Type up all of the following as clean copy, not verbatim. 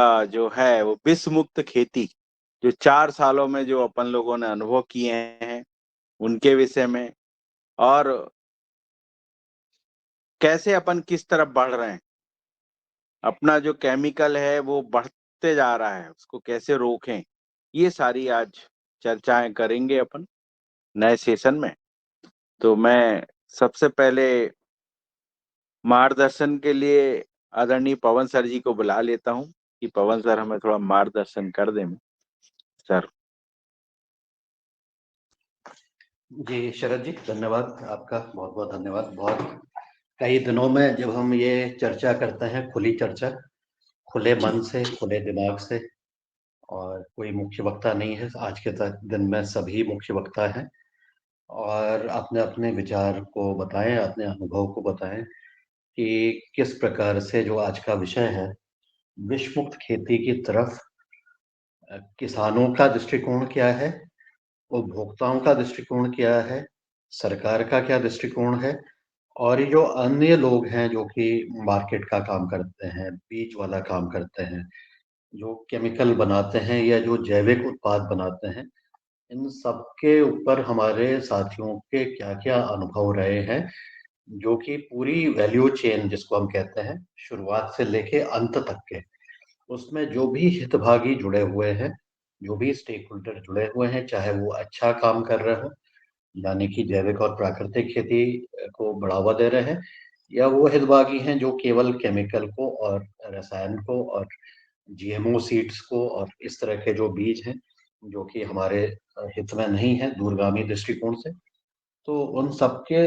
जो है वो विष मुक्त खेती, जो 4 सालों में जो अपन लोगों ने अनुभव किए हैं, उनके विषय में और कैसे अपन किस तरफ बढ़ रहे हैं। अपना जो केमिकल है वो बढ़ते जा रहा है, उसको कैसे रोकें? ये सारी आज चर्चाएँ करेंगे अपन नए सेशन में। तो मैं सबसे पहले मार्गदर्शन के लिए आदरणीय पवन सर जी को बुला लेता हूँ कि पवन सर हमें थोड़ा मार्गदर्शन कर दें। सर। जी शरद जी, धन्यवाद आपका, बहुत बहुत धन्यवाद। बहुत कई दिनों में जब हम ये चर्चा करते हैं, खुली चर्चा, खुले जी। मन से, खुले दिमाग से, और कोई मुख्य वक्ता नहीं है आज के दिन में, सभी मुख्य वक्ता हैं और अपने अपने विचार को बताएं, अपने अनुभव को बताएं कि किस प्रकार से जो आज का विषय है, विश्व मुक्त खेती की तरफ किसानों का दृष्टिकोण क्या है, उपभोक्ताओं का दृष्टिकोण क्या है, सरकार का क्या दृष्टिकोण है, और ये जो अन्य लोग हैं जो कि मार्केट का काम करते हैं, बीज वाला काम करते हैं, जो केमिकल बनाते हैं या जो जैविक उत्पाद बनाते हैं, इन सब के ऊपर हमारे साथियों के क्या-क्या अनुभव रहे हैं, जो कि पूरी वैल्यू चेन जिसको हम कहते हैं, शुरुआत से लेके अंत तक के, उसमें जो भी हितभागी जुड़े हुए हैं, जो भी स्टेक होल्डर जुड़े हुए हैं, चाहे वो अच्छा काम कर रहे हों, यानी कि जैविक और प्राकृतिक खेती को बढ़ावा दे रहे हैं, या वो हितभागी हैं जो केवल केमिकल को और रसायन को और जीएमओ सीड्स को और इस तरह के जो बीज हैं, जो कि हमारे हित में नहीं है दूरगामी दृष्टिकोण से। तो उन सबके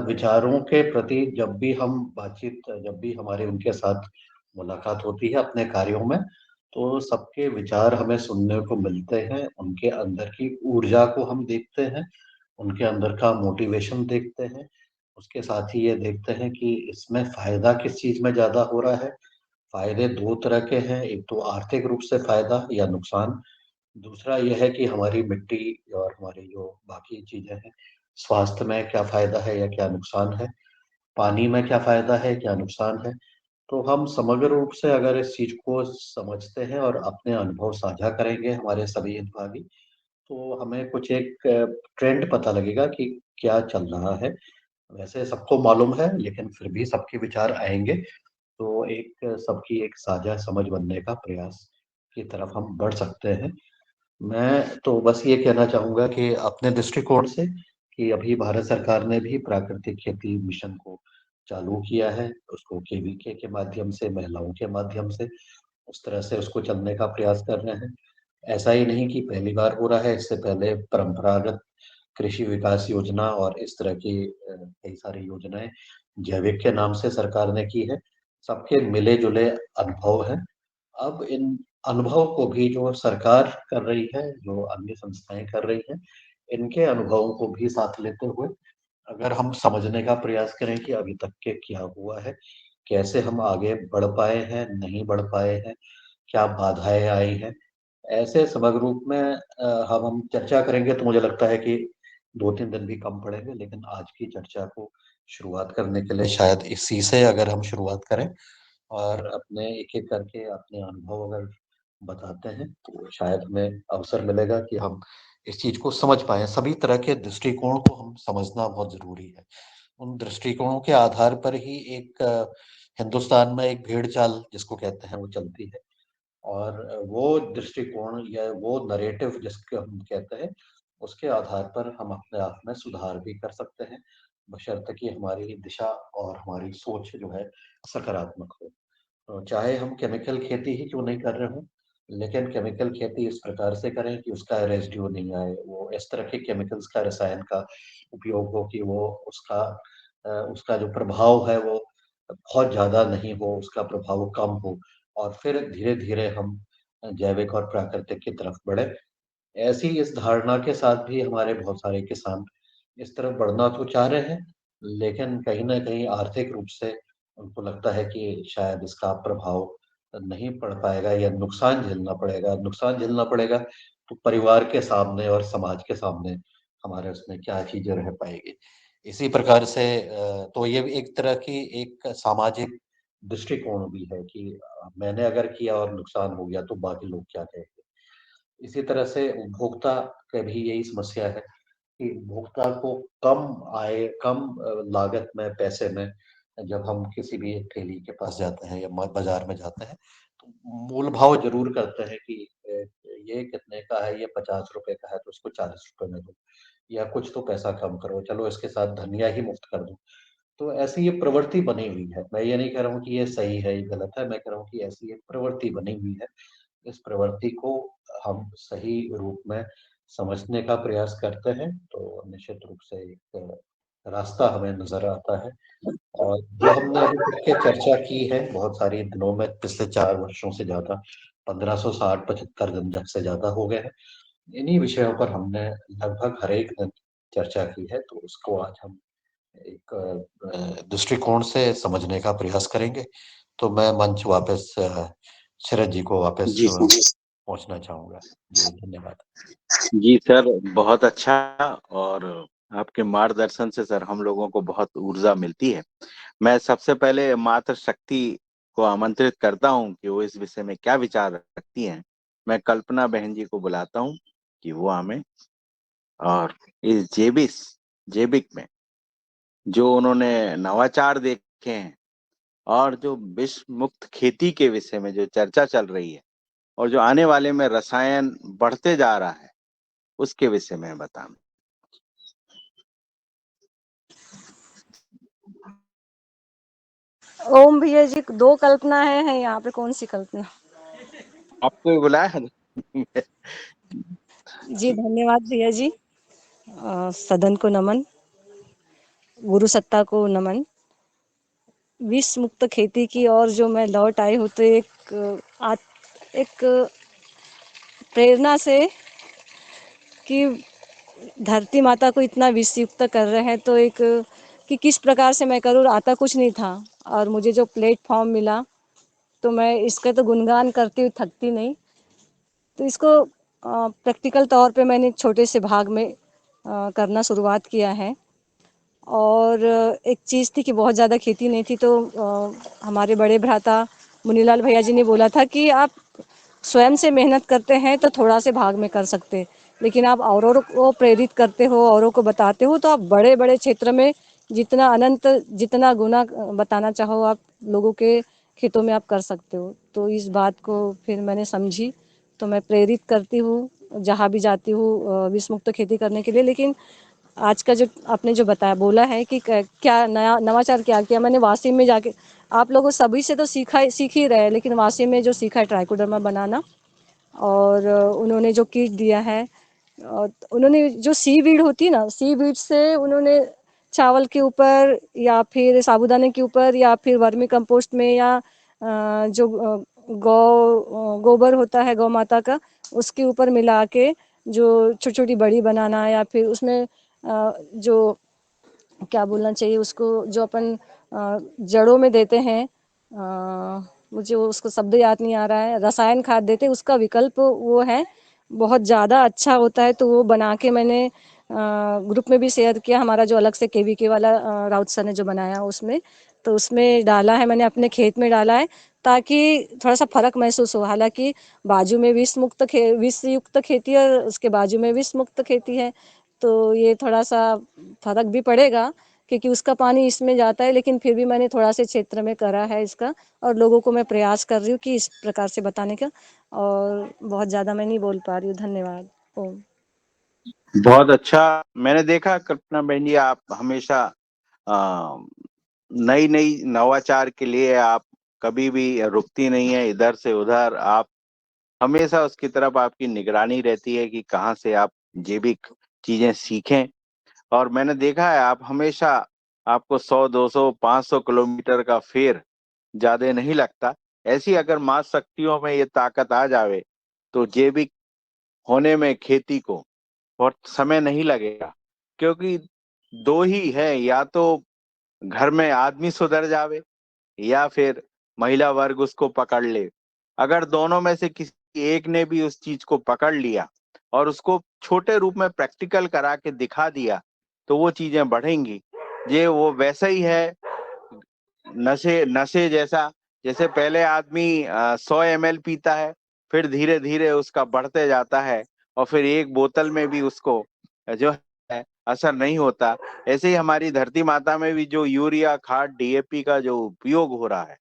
विचारों के प्रति जब भी हम बातचीत, जब भी हमारे उनके साथ मुलाकात होती है अपने कार्यों में, तो सबके विचार हमें सुनने को मिलते हैं, उनके अंदर की ऊर्जा को हम देखते हैं, उनके अंदर का मोटिवेशन देखते हैं। उसके साथ ही ये देखते हैं कि इसमें फ़ायदा किस चीज़ में ज़्यादा हो रहा है। फ़ायदे 2 तरह के हैं, एक तो आर्थिक रूप से फ़ायदा या नुकसान, दूसरा ये है कि हमारी मिट्टी और हमारी जो बाकी चीज़ें हैं, स्वास्थ्य में क्या फ़ायदा है या क्या नुकसान है, पानी में क्या फ़ायदा है, क्या नुकसान है। तो हम समग्र रूप से अगर इस चीज़ को समझते हैं और अपने अनुभव साझा करेंगे हमारे सभी हितभागी, तो हमें कुछ एक ट्रेंड पता लगेगा कि क्या चल रहा है। वैसे सबको मालूम है, लेकिन फिर भी सबके विचार आएँगे, तो एक सबकी एक साझा समझ बनने का प्रयास की तरफ हम बढ़ सकते हैं। मैं तो बस ये कहना चाहूँगा कि अपने दृष्टिकोण से, कि अभी भारत सरकार ने भी प्राकृतिक खेती मिशन को चालू किया है, उसको केवीके के माध्यम से, महिलाओं के माध्यम से, उस तरह से उसको चलने का प्रयास कर रहे हैं। ऐसा ही नहीं कि पहली बार हो रहा है, इससे पहले परंपरागत कृषि विकास योजना और इस तरह की कई सारी योजनाएँ जैविक के नाम से सरकार ने की है। सबके मिले-जुले अनुभव हैं। अब इन अनुभव को भी जो सरकार कर रही है, जो अन्य संस्थाएँ कर रही हैं, इनके अनुभवों को भी साथ लेते हुए अगर हम समझने का प्रयास करें कि अभी तक के क्या हुआ है, कैसे हम आगे बढ़ पाए हैं, नहीं बढ़ पाए हैं, क्या बाधाएँ आई हैं, ऐसे समग्र रूप में हम चर्चा करेंगे तो मुझे लगता है कि 2-3 दिन भी कम पड़ेंगे, लेकिन आज की चर्चा को शुरुआत करने के लिए शायद इसी से अगर हम शुरुआत करें और अपने एक-एक करके अपने अनुभव अगर बताते हैं, तो शायद हमें अवसर मिलेगा कि हम इस चीज़ को समझ पाएँ। सभी तरह के दृष्टिकोण को हम समझना बहुत ज़रूरी है। उन दृष्टिकोणों के आधार पर ही एक हिंदुस्तान में एक भेड़-चाल जिसको कहते हैं, वो चलती है। और वो दृष्टिकोण या वो नैरेटिव जिसको हम कहते हैं, उसके आधार पर हम अपने आप में सुधार भी कर सकते हैं, बशर्ते कि हमारी दिशा और हमारी सोच जो है सकारात्मक हो। चाहे हम केमिकल खेती ही क्यों नहीं कर रहे हों, लेकिन केमिकल खेती इस प्रकार से करें कि उसका रेज़िड्यू नहीं आए, वो इस तरह के केमिकल्स का, रसायन का उपयोग हो कि वो उसका जो प्रभाव है वो बहुत ज़्यादा नहीं हो, उसका प्रभाव कम हो, और फिर धीरे-धीरे हम जैविक और प्राकृतिक की तरफ बढ़ें। ऐसी इस धारणा के साथ भी हमारे बहुत सारे किसान इस तरफ बढ़ना तो चाह रहे हैं, लेकिन कहीं न कहीं आर्थिक रूप से उनको लगता है कि शायद इसका प्रभाव नहीं पड़ पाएगा या नुकसान झेलना पड़ेगा। नुकसान झेलना पड़ेगा तो परिवार के सामने और समाज के सामने हमारे उसमें क्या चीज़ें रह पाएँगी। इसी प्रकार से तो ये भी एक तरह की एक सामाजिक दृष्टिकोण भी है कि मैंने अगर किया और नुकसान हो गया तो बाकी लोग क्या कहेंगे। इसी तरह से उपभोक्ता का भी यही समस्या है कि उपभोक्ता को कम आय, कम लागत में, पैसे में जब हम किसी भी एक ठेली के पास जाते हैं या बाजार में जाते हैं, तो मोल भाव ज़रूर करते हैं कि ये कितने का है, ये ₹50 का है तो इसको ₹40 में दो, या कुछ तो पैसा कम करो, चलो इसके साथ धनिया ही मुफ्त कर दो। तो ऐसी ये प्रवृत्ति बनी हुई है। मैं ये नहीं कह रहा हूँ कि ये सही है, ये गलत है, मैं कह रहा हूँ कि ऐसी एक प्रवृत्ति बनी हुई है। इस प्रवृत्ति को हम सही रूप में समझने का प्रयास करते हैं, तो निश्चित रूप से एक रास्ता हमें नज़र आता है। और जो हमने अभी तक के चर्चा की है बहुत सारी दिनों में, पिछले 4 वर्षों से ज़्यादा, 1560-75 दिन तक से ज़्यादा हो गए हैं। इन्हीं विषयों पर हमने लगभग हर एक दिन चर्चा की है, तो उसको आज हम एक दृष्टिकोण से समझने का प्रयास करेंगे। तो मैं मंच वापस शरद जी को वापस जी पहुँचना चाहूँगा। जी, धन्यवाद। जी सर, बहुत अच्छा। और आपके मार्गदर्शन से सर हम लोगों को बहुत ऊर्जा मिलती है। मैं सबसे पहले मातृ शक्ति को आमंत्रित करता हूं कि वो इस विषय में क्या विचार रखती हैं। मैं कल्पना बहन जी को बुलाता हूं कि वो हमें और इस जेबिक में जो उन्होंने नवाचार देखे हैं और जो विश्व मुक्त खेती के विषय में जो चर्चा चल रही है और जो आने वाले में रसायन बढ़ते जा रहा है उसके विषय में बताएं। ओम भैया जी, 2 कल्पना है यहाँ पे, कौन सी कल्पना? आपको भी बुलाया है? जी धन्यवाद भैया जी। सदन को नमन, गुरु सत्ता को नमन। विष मुक्त खेती की और जो मैं लौट आई हूँ तो एक प्रेरणा से कि धरती माता को इतना विष युक्त कर रहे हैं, तो एक कि किस प्रकार से मैं करूँ, आता कुछ नहीं था और मुझे जो प्लेटफॉर्म मिला तो मैं इसका तो गुणगान करती हुई थकती नहीं। तो इसको प्रैक्टिकल तौर पे मैंने एक छोटे से भाग में करना शुरुआत किया है। और एक चीज़ थी कि बहुत ज़्यादा खेती नहीं थी, तो हमारे बड़े भ्राता मुनीलाल भैया जी ने बोला था कि आप स्वयं से मेहनत करते हैं तो थोड़ा से भाग में कर सकते, लेकिन आप औरों को प्रेरित करते हो, औरों को बताते हो, तो आप बड़े बड़े क्षेत्र में जितना अनंत, जितना गुना बताना चाहो आप लोगों के खेतों में आप कर सकते हो। तो इस बात को फिर मैंने समझी, तो मैं प्रेरित करती हूँ जहाँ भी जाती हूँ विष मुक्त खेती करने के लिए। लेकिन आज का जो आपने जो बताया बोला है कि क्या नया नवाचार क्या किया, मैंने वाशिंग में जाके आप लोगों सभी से तो सीख ही रहे, लेकिन वाशिंग में जो सीखा है ट्राइकोडर्मा बनाना, और उन्होंने जो किट दिया है, और उन्होंने जो सीवीड होती है ना, सीवीड से उन्होंने चावल के ऊपर या फिर साबूदाने के ऊपर या फिर वर्मी कंपोस्ट में या जो गोबर होता है गौ माता का, उसके ऊपर मिला के जो छोटी छोटी बड़ी बनाना, या फिर उसमें जो क्या बोलना चाहिए उसको, जो अपन जड़ों में देते हैं, मुझे उसको शब्द याद नहीं आ रहा है, रसायन खाद देते हैं, उसका विकल्प वो है, बहुत ज़्यादा अच्छा होता है। तो वो बना के मैंने ग्रुप में भी शेयर किया, हमारा जो अलग से केवीके वाला राउत सर ने जो बनाया उसमें, तो उसमें डाला है, मैंने अपने खेत में डाला है ताकि थोड़ा सा फर्क महसूस हो। हालांकि बाजू में विष युक्त खेती है और उसके बाजू में विष मुक्त खेती है, तो ये थोड़ा सा फर्क भी पड़ेगा क्योंकि उसका पानी इसमें जाता है, लेकिन फिर भी मैंने थोड़ा से क्षेत्र में करा है इसका, और लोगों को मैं प्रयास कर रही हूँ कि इस प्रकार से बताने का। और बहुत ज़्यादा मैं नहीं बोल पा रही हूँ, धन्यवाद। ओम। बहुत अच्छा। मैंने देखा कल्पना बहन जी, आप हमेशा नई नई नवाचार के लिए आप कभी भी रुकती नहीं है। इधर से उधर आप हमेशा उसकी तरफ आपकी निगरानी रहती है कि कहाँ से आप जैविक चीजें सीखें। और मैंने देखा है आप हमेशा, आपको 100 200 500 किलोमीटर का फेर ज्यादा नहीं लगता। ऐसी अगर मां शक्तियों में ये ताकत आ जावे तो जैविक होने में खेती को बहुत समय नहीं लगेगा। क्योंकि दो ही है, या तो घर में आदमी सुधर जावे या फिर महिला वर्ग उसको पकड़ ले। अगर दोनों में से किसी एक ने भी उस चीज को पकड़ लिया और उसको छोटे रूप में प्रैक्टिकल करा के दिखा दिया तो वो चीजें बढ़ेंगी। ये वो वैसा ही है, नशे नशे जैसा, जैसे पहले आदमी 100 ml पीता है, फिर धीरे धीरे उसका बढ़ते जाता है और फिर एक बोतल में भी उसको जो है असर नहीं होता। ऐसे ही हमारी धरती माता में भी जो यूरिया खाद डीएपी का जो उपयोग हो रहा है,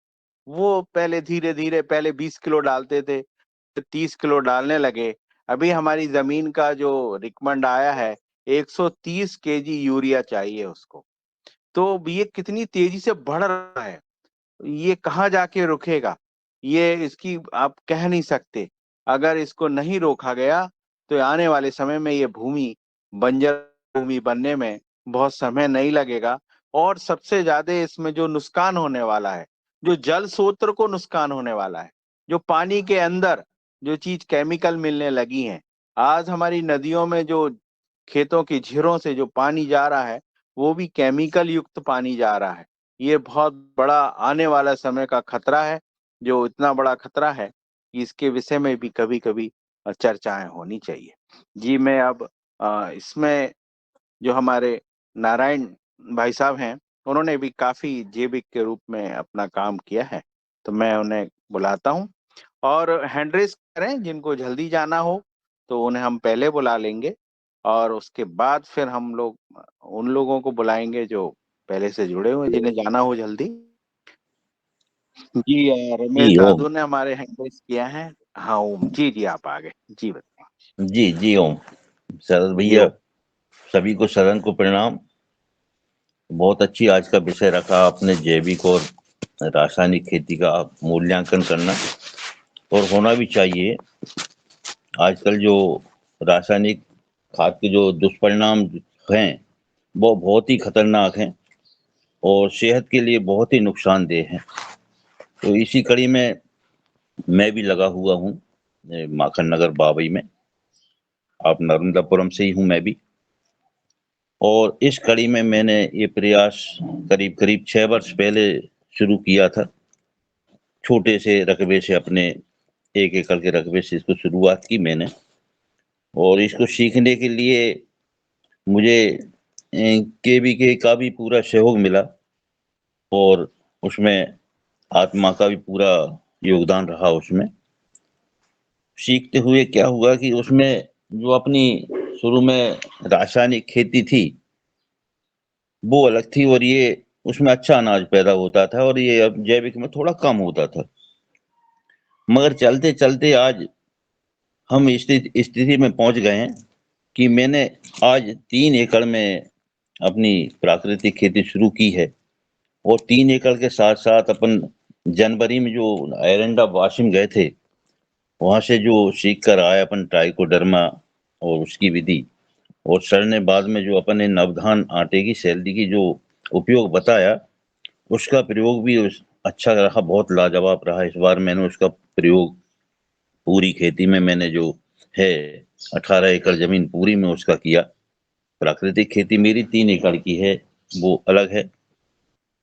वो पहले धीरे धीरे, पहले 20 किलो डालते थे, फिर 30 किलो डालने लगे। अभी हमारी जमीन का जो रिकमेंड आया है, 130 केजी यूरिया चाहिए उसको। तो ये कितनी तेजी से बढ़ रहा है, ये कहाँ जाके रुकेगा, ये इसकी आप कह नहीं सकते। अगर इसको नहीं रोका गया तो आने वाले समय में ये भूमि बंजर भूमि बनने में बहुत समय नहीं लगेगा। और सबसे ज्यादा इसमें जो नुकसान होने वाला है, जो जल स्रोत को नुकसान होने वाला है, जो पानी के अंदर जो चीज केमिकल मिलने लगी है, आज हमारी नदियों में जो खेतों की झीरों से जो पानी जा रहा है, वो भी केमिकल युक्त पानी जा रहा है। ये बहुत बड़ा आने वाला समय का खतरा है, जो इतना बड़ा खतरा है कि इसके विषय में भी कभी कभी चर्चाएं होनी चाहिए। जी, मैं अब इसमें जो हमारे नारायण भाई साहब हैं, उन्होंने भी काफी जैविक के रूप में अपना काम किया है, तो मैं उन्हें बुलाता हूँ। और हैंड रेस करें, जिनको जल्दी जाना हो तो उन्हें हम पहले बुला लेंगे, और उसके बाद फिर हम लोग उन लोगों को बुलाएंगे जो पहले से जुड़े हुए हैं, जिन्हें जाना हो जल्दी। जी, रमेश जी ओम। दादू ने हमारे हैंड रेस किया है। हाँ ओम जी, जी आप आगे जी बताओ। जी जी ओम। शरद जी भैया, ओम। सभी को सदन को प्रणाम। बहुत अच्छी आज का विषय रखा आपने, जैविक और रासायनिक खेती का मूल्यांकन करना, और होना भी चाहिए। आजकल जो रासायनिक खाद के जो दुष्परिणाम हैं वो बहुत ही खतरनाक हैं और सेहत के लिए बहुत ही नुकसानदेह हैं। तो इसी कड़ी में मैं भी लगा हुआ हूँ माखन नगर बाबई में। आप नर्मदापुरम से ही हूँ मैं भी, और इस कड़ी में मैंने ये प्रयास करीब करीब 6 वर्ष पहले शुरू किया था। छोटे से रकबे से, अपने 1 एकड़ के रकबे से इसको शुरुआत की मैंने, और इसको सीखने के लिए मुझे केवीके का भी पूरा सहयोग मिला, और उसमें आत्मा का भी पूरा योगदान रहा। उसमें सीखते हुए क्या हुआ कि उसमें जो अपनी शुरू में रासायनिक खेती थी वो अलग थी, और ये उसमें अच्छा अनाज पैदा होता था, और ये अब जैविक में थोड़ा कम होता था। मगर चलते चलते आज हम स्थिति में पहुंच गए हैं कि मैंने आज 3 एकड़ में अपनी प्राकृतिक खेती शुरू की है, और 3 एकड़ के साथ साथ अपन जनवरी में जो एरंडा वाशिम गए थे, वहां से जो सीख कर आए अपन ट्राइकोडर्मा और उसकी विधि, और सर ने बाद में जो अपन ने नवधान आटे की सैलरी की जो उपयोग बताया, उसका प्रयोग भी अच्छा रहा, बहुत लाजवाब रहा। इस बार मैंने उसका प्रयोग पूरी खेती में मैंने जो है 18 एकड़ जमीन पूरी में उसका किया। प्राकृतिक खेती मेरी 3 एकड़ की है, वो अलग है,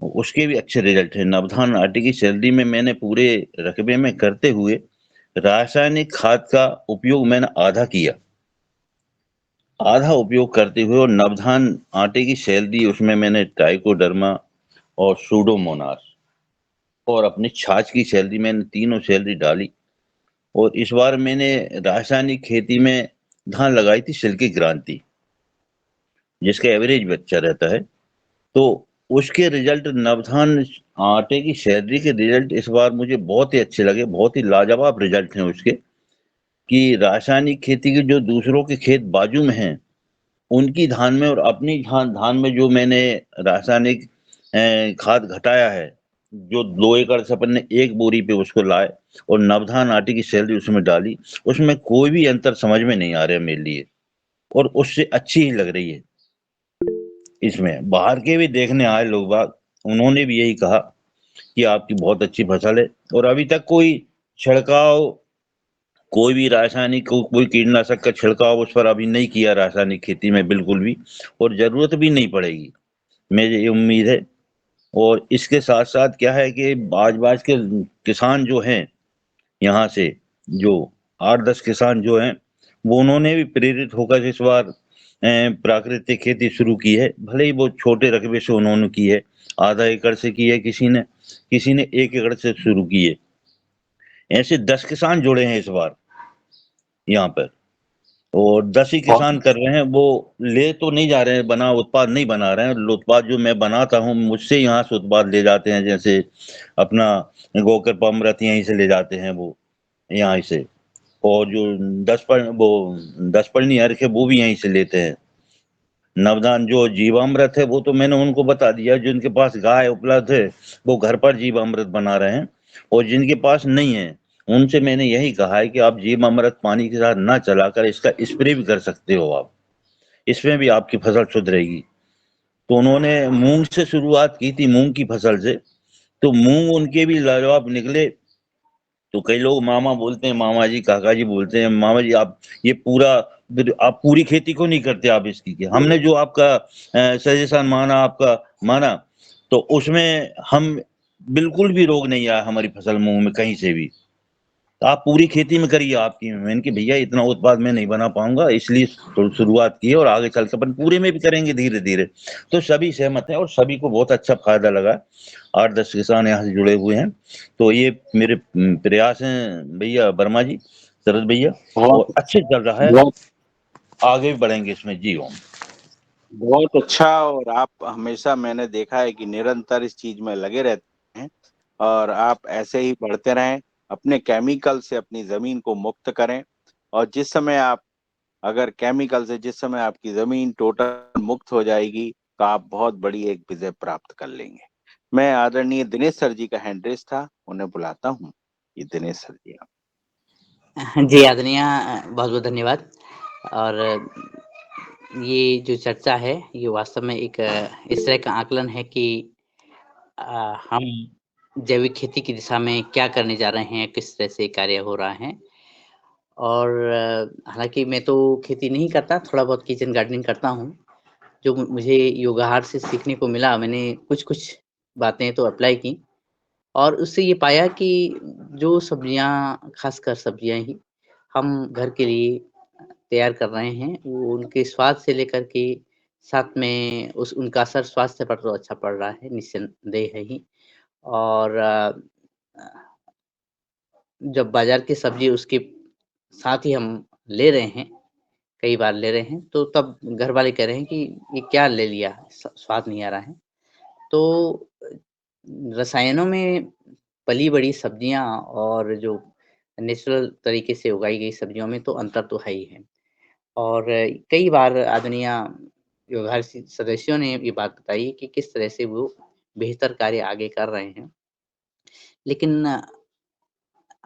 उसके भी अच्छे रिजल्ट है। नवधान आटे की सैलरी में मैंने पूरे रकबे में करते हुए रासायनिक खाद का उपयोग मैंने आधा उपयोग करते हुए, और नवधान आटे की सैलरी उसमें मैंने ट्राइकोडर्मा और सूडोमोनास और अपनी छाछ की सैलरी, मैंने तीनों सैलरी डाली। और इस बार मैंने रासायनिक खेती में धान लगाई थी सिल्की क्रांति, जिसका एवरेज भी अच्छा रहता है। तो उसके रिजल्ट, नवधान आटे की सैलरी के रिजल्ट इस बार मुझे बहुत ही अच्छे लगे, बहुत ही लाजवाब रिजल्ट हैं उसके। कि रासायनिक खेती के जो दूसरों के खेत बाजू में हैं, उनकी धान में और अपनी धान में जो मैंने रासायनिक खाद घटाया है, जो 2 एकड़ से अपन ने 1 बोरी पे उसको लाए और नवधान आटे की सैलरी उसमें डाली, उसमें कोई भी अंतर समझ में नहीं आ रहा है मेरे लिए, और उससे अच्छी ही लग रही है। इसमें बाहर के भी देखने आए लोग बाग, उन्होंने भी यही कहा कि आपकी बहुत अच्छी फसल है, और अभी तक कोई छिड़काव, कोई भी रासायनिक कोई कीटनाशक का छिड़काव उस पर अभी नहीं किया रासायनिक खेती में, बिल्कुल भी, और जरूरत भी नहीं पड़ेगी, मुझे ये उम्मीद है। और इसके साथ साथ क्या है कि बाज बाज के किसान जो हैं यहाँ से, जो 8-10 किसान जो हैं, वो उन्होंने भी प्रेरित होकर इस बार प्राकृतिक खेती शुरू की है। भले ही वो छोटे रकबे से उन्होंने की है, आधा एकड़ से की है किसी ने, किसी ने 1 एकड़ से शुरू किए। ऐसे 10 किसान जुड़े हैं इस बार यहाँ पर, और 10 ही किसान कर रहे हैं। वो ले तो नहीं जा रहे हैं, बना उत्पाद नहीं बना रहे हैं। उत्पाद जो मैं बनाता हूँ मुझसे यहाँ से उत्पाद ले जाते हैं, जैसे अपना गोकर अमृत यहीं से ले जाते हैं वो, यहाँ से। और जो 10 पन्नी अर्क है वो भी यहीं से लेते हैं। नवदान जो जीवामृत है वो तो मैंने उनको बता दिया, जिनके पास गाय उपलब्ध है वो घर पर जीवामृत बना रहे हैं, और जिनके पास नहीं है उनसे मैंने यही कहा है कि आप जीवामृत पानी के साथ ना चलाकर इसका स्प्रे भी कर सकते हो आप, इसमें भी आपकी फसल सुधरेगी। तो उन्होंने मूंग से शुरुआत की थी, मूंग की फसल से, तो मूंग उनके भी लाजवाब निकले। तो कई लोग मामा बोलते हैं, मामा जी काका जी बोलते हैं, मामा जी आप ये पूरा, आप पूरी खेती को नहीं करते आप इसकी की। हमने जो आपका सजेशन माना, आपका माना, तो उसमें हम बिल्कुल भी रोग नहीं आया हमारी फसल मूंग में कहीं से भी। तो आप पूरी खेती में करिए आपकी। मैंने कि भैया इतना उत्पाद मैं नहीं बना पाऊंगा, इसलिए शुरुआत की है, और आगे चल के अपन पूरे में भी करेंगे धीरे धीरे। तो सभी सहमत हैं और सभी को बहुत अच्छा फायदा लगा। 8-10 किसान यहाँ से जुड़े हुए हैं। तो ये मेरे प्रयास हैं भैया वर्मा जी, शरद भैया, और बहुत अच्छे चल रहा है, बहुत आगे भी बढ़ेंगे इसमें। जी ओम। बहुत अच्छा। और आप हमेशा, मैंने देखा है कि निरंतर इस चीज में लगे रहते हैं, और आप ऐसे ही बढ़ते रहें, अपने केमिकल से अपनी जमीन को मुक्त करें। और जिस समय आप, अगर केमिकल से जिस समय आपकी जमीन टोटल मुक्त हो जाएगी, तो आप बहुत बड़ी एक विजय प्राप्त कर लेंगे। मैं आदरणीय दिनेश सर जी का हैंड रेस था, उन्हें बुलाता हूँ। ये दिनेश सर जी आप। जी आदरणीय, बहुत बहुत धन्यवाद। और ये जो चर्चा है ये वास्तव में एक इस तरह का आकलन है कि हम जैविक खेती की दिशा में क्या करने जा रहे हैं, किस तरह से कार्य हो रहा है। और हालांकि मैं तो खेती नहीं करता, थोड़ा बहुत किचन गार्डनिंग करता हूँ। जो मुझे योगाहार से सीखने को मिला, मैंने कुछ कुछ बातें तो अप्लाई की, और उससे ये पाया कि जो सब्जियाँ, खासकर सब्जियाँ ही हम घर के लिए तैयार कर रहे हैं, वो उनके स्वाद से लेकर के साथ में उनका असर स्वास्थ्य पर तो अच्छा पड़ रहा है, निस्संदेह है ही। और जब बाज़ार की सब्ज़ी उसके साथ ही हम ले रहे हैं, कई बार ले रहे हैं, तो तब घर वाले कह रहे हैं कि ये क्या ले लिया? स्वाद नहीं आ रहा है। तो रसायनों में पली-बड़ी सब्जियाँ और जो नेचुरल तरीके से उगाई गई सब्जियों में तो अंतर तो है ही है। और कई बार आदरणीय व्यवहार सदस्यों ने ये बात बताई कि किस तरह से वो बेहतर कार्य आगे कर रहे हैं। लेकिन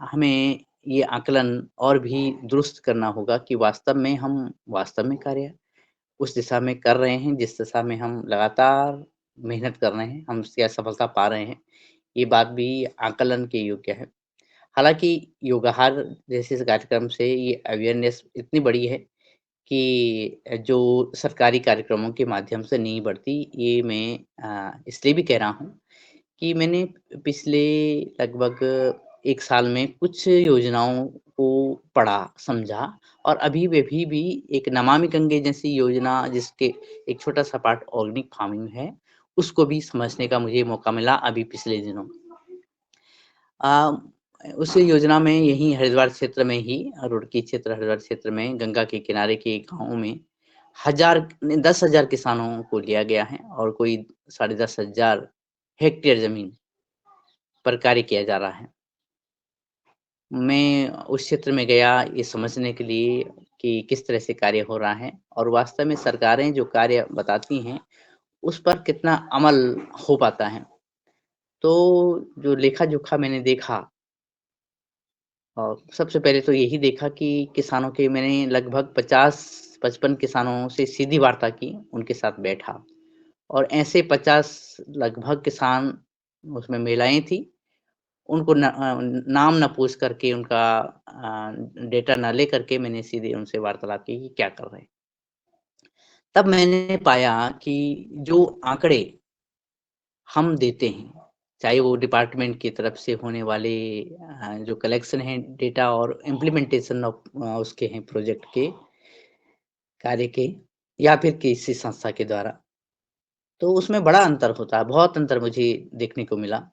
हमें ये आकलन और भी दुरुस्त करना होगा कि वास्तव में हम वास्तव में कार्य उस दिशा में कर रहे हैं, जिस दिशा में हम लगातार मेहनत कर रहे हैं, हम क्या सफलता पा रहे हैं, ये बात भी आकलन के योग्य है। हालाँकि योगाहार जैसे इस कार्यक्रम से ये अवेयरनेस इतनी बड़ी है कि जो सरकारी कार्यक्रमों के माध्यम से नहीं बढ़ती, ये मैं इसलिए भी कह रहा हूँ कि मैंने पिछले लगभग 1 साल में कुछ योजनाओं को पढ़ा, समझा, और अभी वे भी एक नमामि गंगे जैसी योजना, जिसके एक छोटा-सा पार्ट ऑर्गेनिक फार्मिंग है, उसको भी समझने का मुझे मौका मिला अभी पिछले दिनों। अ, उस योजना में यहीं हरिद्वार क्षेत्र में ही, रुड़की क्षेत्र हरिद्वार क्षेत्र में गंगा के किनारे के एक गाँव में 10,000 किसानों को लिया गया है, और कोई 10,500 हेक्टेयर ज़मीन पर कार्य किया जा रहा है। मैं उस क्षेत्र में गया ये समझने के लिए कि किस तरह से कार्य हो रहा है, और वास्तव में सरकारें जो कार्य बताती हैं, उस पर कितना अमल हो पाता है। तो जो लेखा-जोखा मैंने देखा, और सबसे पहले तो यही देखा कि किसानों के, मैंने लगभग 50-55 किसानों से सीधी वार्ता की, उनके साथ बैठा, और ऐसे 50 लगभग किसान, उसमें महिलाएँ थीं, उनको नाम ना पूछ करके, उनका डेटा ना लेकर के मैंने सीधे उनसे वार्तालाप की कि क्या कर रहे हैं। तब मैंने पाया कि जो आंकड़े हम देते हैं, चाहे वो डिपार्टमेंट की तरफ से होने वाले जो कलेक्शन है डेटा, और इम्प्लीमेंटेशन ऑफ उसके हैं प्रोजेक्ट के, कार्य के, या फिर किसी संस्था के द्वारा, तो उसमें बड़ा अंतर होता है, बहुत अंतर मुझे देखने को मिला।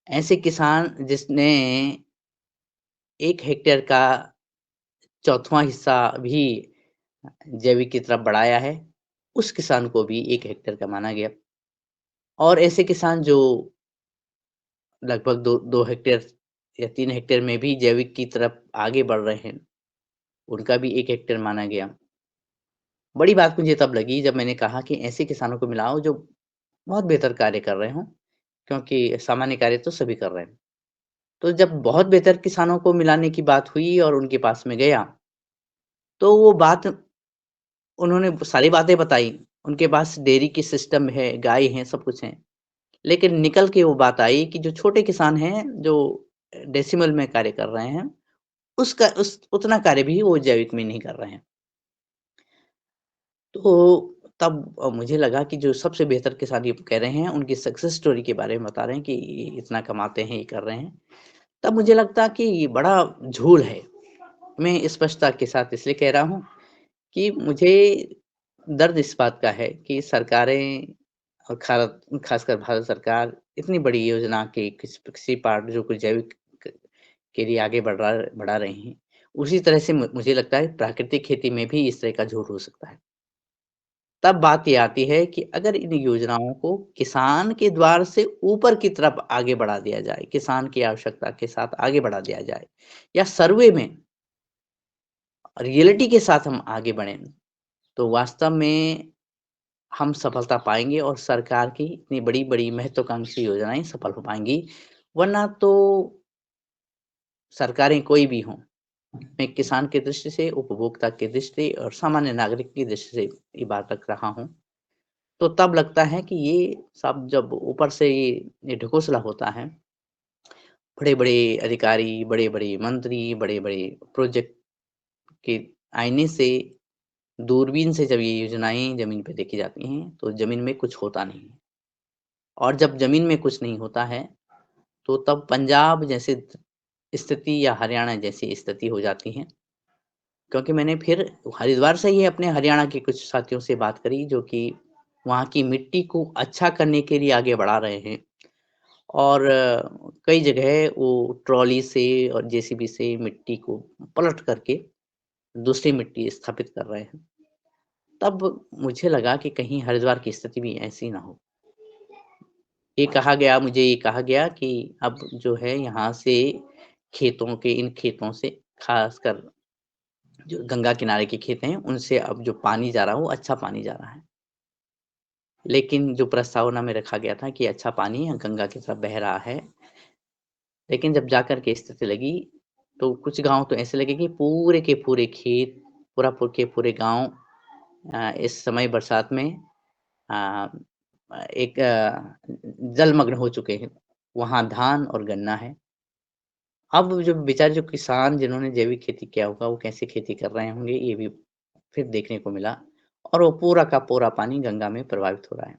ऐसे किसान जिसने 1 हेक्टेयर का चौथवाँ हिस्सा भी जैविक की तरफ बढ़ाया है, उस किसान को भी 1 हेक्टेयर का माना गया। और ऐसे किसान जो लगभग 2 हेक्टेयर या 3 हेक्टेयर में भी जैविक की तरफ आगे बढ़ रहे हैं, उनका भी 1 हेक्टेयर माना गया। बड़ी बात मुझे तब लगी जब मैंने कहा कि ऐसे किसानों को मिलाओ जो बहुत बेहतर कार्य कर रहे हों, क्योंकि सामान्य कार्य तो सभी कर रहे हैं। तो जब बहुत बेहतर किसानों को मिलाने की बात हुई और उनके पास में गया, तो वो बात उन्होंने सारी बातें बताई। उनके पास डेयरी की सिस्टम है, गाय हैं, सब कुछ है। लेकिन निकल के वो बात आई कि जो छोटे किसान हैं, जो डेसिमल में कार्य कर रहे हैं, उसका उस उतना कार्य भी वो जैविक में नहीं कर रहे हैं। तो तब मुझे लगा कि जो सबसे बेहतर किसान ये कह रहे हैं, उनकी सक्सेस स्टोरी के बारे में बता रहे हैं कि ये इतना कमाते हैं, ये कर रहे हैं। तब मुझे लगता कि ये बड़ा झूल है। मैं स्पष्टता के साथ इसलिए कह रहा हूँ कि मुझे दर्द इस बात का है कि सरकारें और खासकर भारत सरकार इतनी बड़ी योजना के किसी पार्ट जो कुछ जैविक क के लिए आगे बढ़ा रही हैं, उसी तरह से मुझे लगता है प्राकृतिक खेती में भी इस तरह का झूठ हो सकता है। तब बात ये आती है कि अगर इन योजनाओं को किसान के द्वार से ऊपर की तरफ आगे बढ़ा दिया जाए, किसान की आवश्यकता के साथ आगे बढ़ा दिया जाए या सर्वे में रियलिटी के साथ हम आगे बढ़ें, तो वास्तव में हम सफलता पाएँगे और सरकार की इतनी बड़ी-बड़ी महत्वाकांक्षी योजनाएँ सफल हो पाएँगी। वरना तो सरकारें कोई भी हों, मैं किसान की दृष्टि से, उपभोक्ता की दृष्टि और सामान्य नागरिक की दृष्टि से ये बात रख रहा हूँ। तो तब लगता है कि ये सब जब ऊपर से ये ढकोसला होता है, बड़े-बड़े अधिकारी, बड़े-बड़े मंत्री, बड़े-बड़े प्रोजेक्ट के आईने से, दूरबीन से जब ये योजनाएँ ज़मीन पे देखी जाती हैं, तो ज़मीन में कुछ होता नहीं है। और जब ज़मीन में कुछ नहीं होता है, तो तब पंजाब जैसे स्थिति या हरियाणा जैसी स्थिति हो जाती है। क्योंकि मैंने फिर हरिद्वार से ही अपने हरियाणा के कुछ साथियों से बात करी जो कि वहाँ की मिट्टी को अच्छा करने के लिए आगे बढ़ा रहे हैं और कई जगह वो ट्रॉली से और जेसीबी से मिट्टी को पलट करके दूसरी मिट्टी स्थापित कर रहे हैं। तब मुझे लगा कि कहीं हरिद्वार की स्थिति भी ऐसी ना हो। मुझे ये कहा गया कि अब जो है यहाँ से इन खेतों से खासकर जो गंगा किनारे के खेत हैं, उनसे अब जो पानी जा रहा है, वो अच्छा पानी जा रहा है। लेकिन जो प्रस्तावना में रखा गया था कि अच्छा पानी गंगा की तरफ बह रहा है, लेकिन जब जाकर के स्थिति लगी, तो कुछ गाँव तो ऐसे लगे कि पूरे के पूरे खेत, के पूरे गाँव इस समय बरसात में अ, एक जलमग्न हो चुके हैं। वहाँ धान और गन्ना है। अब जो बेचारे जो किसान जिन्होंने जैविक खेती किया होगा, वो कैसे खेती कर रहे होंगे, ये भी फिर देखने को मिला और वो पूरा का पूरा पानी गंगा में प्रवाहित हो रहा है।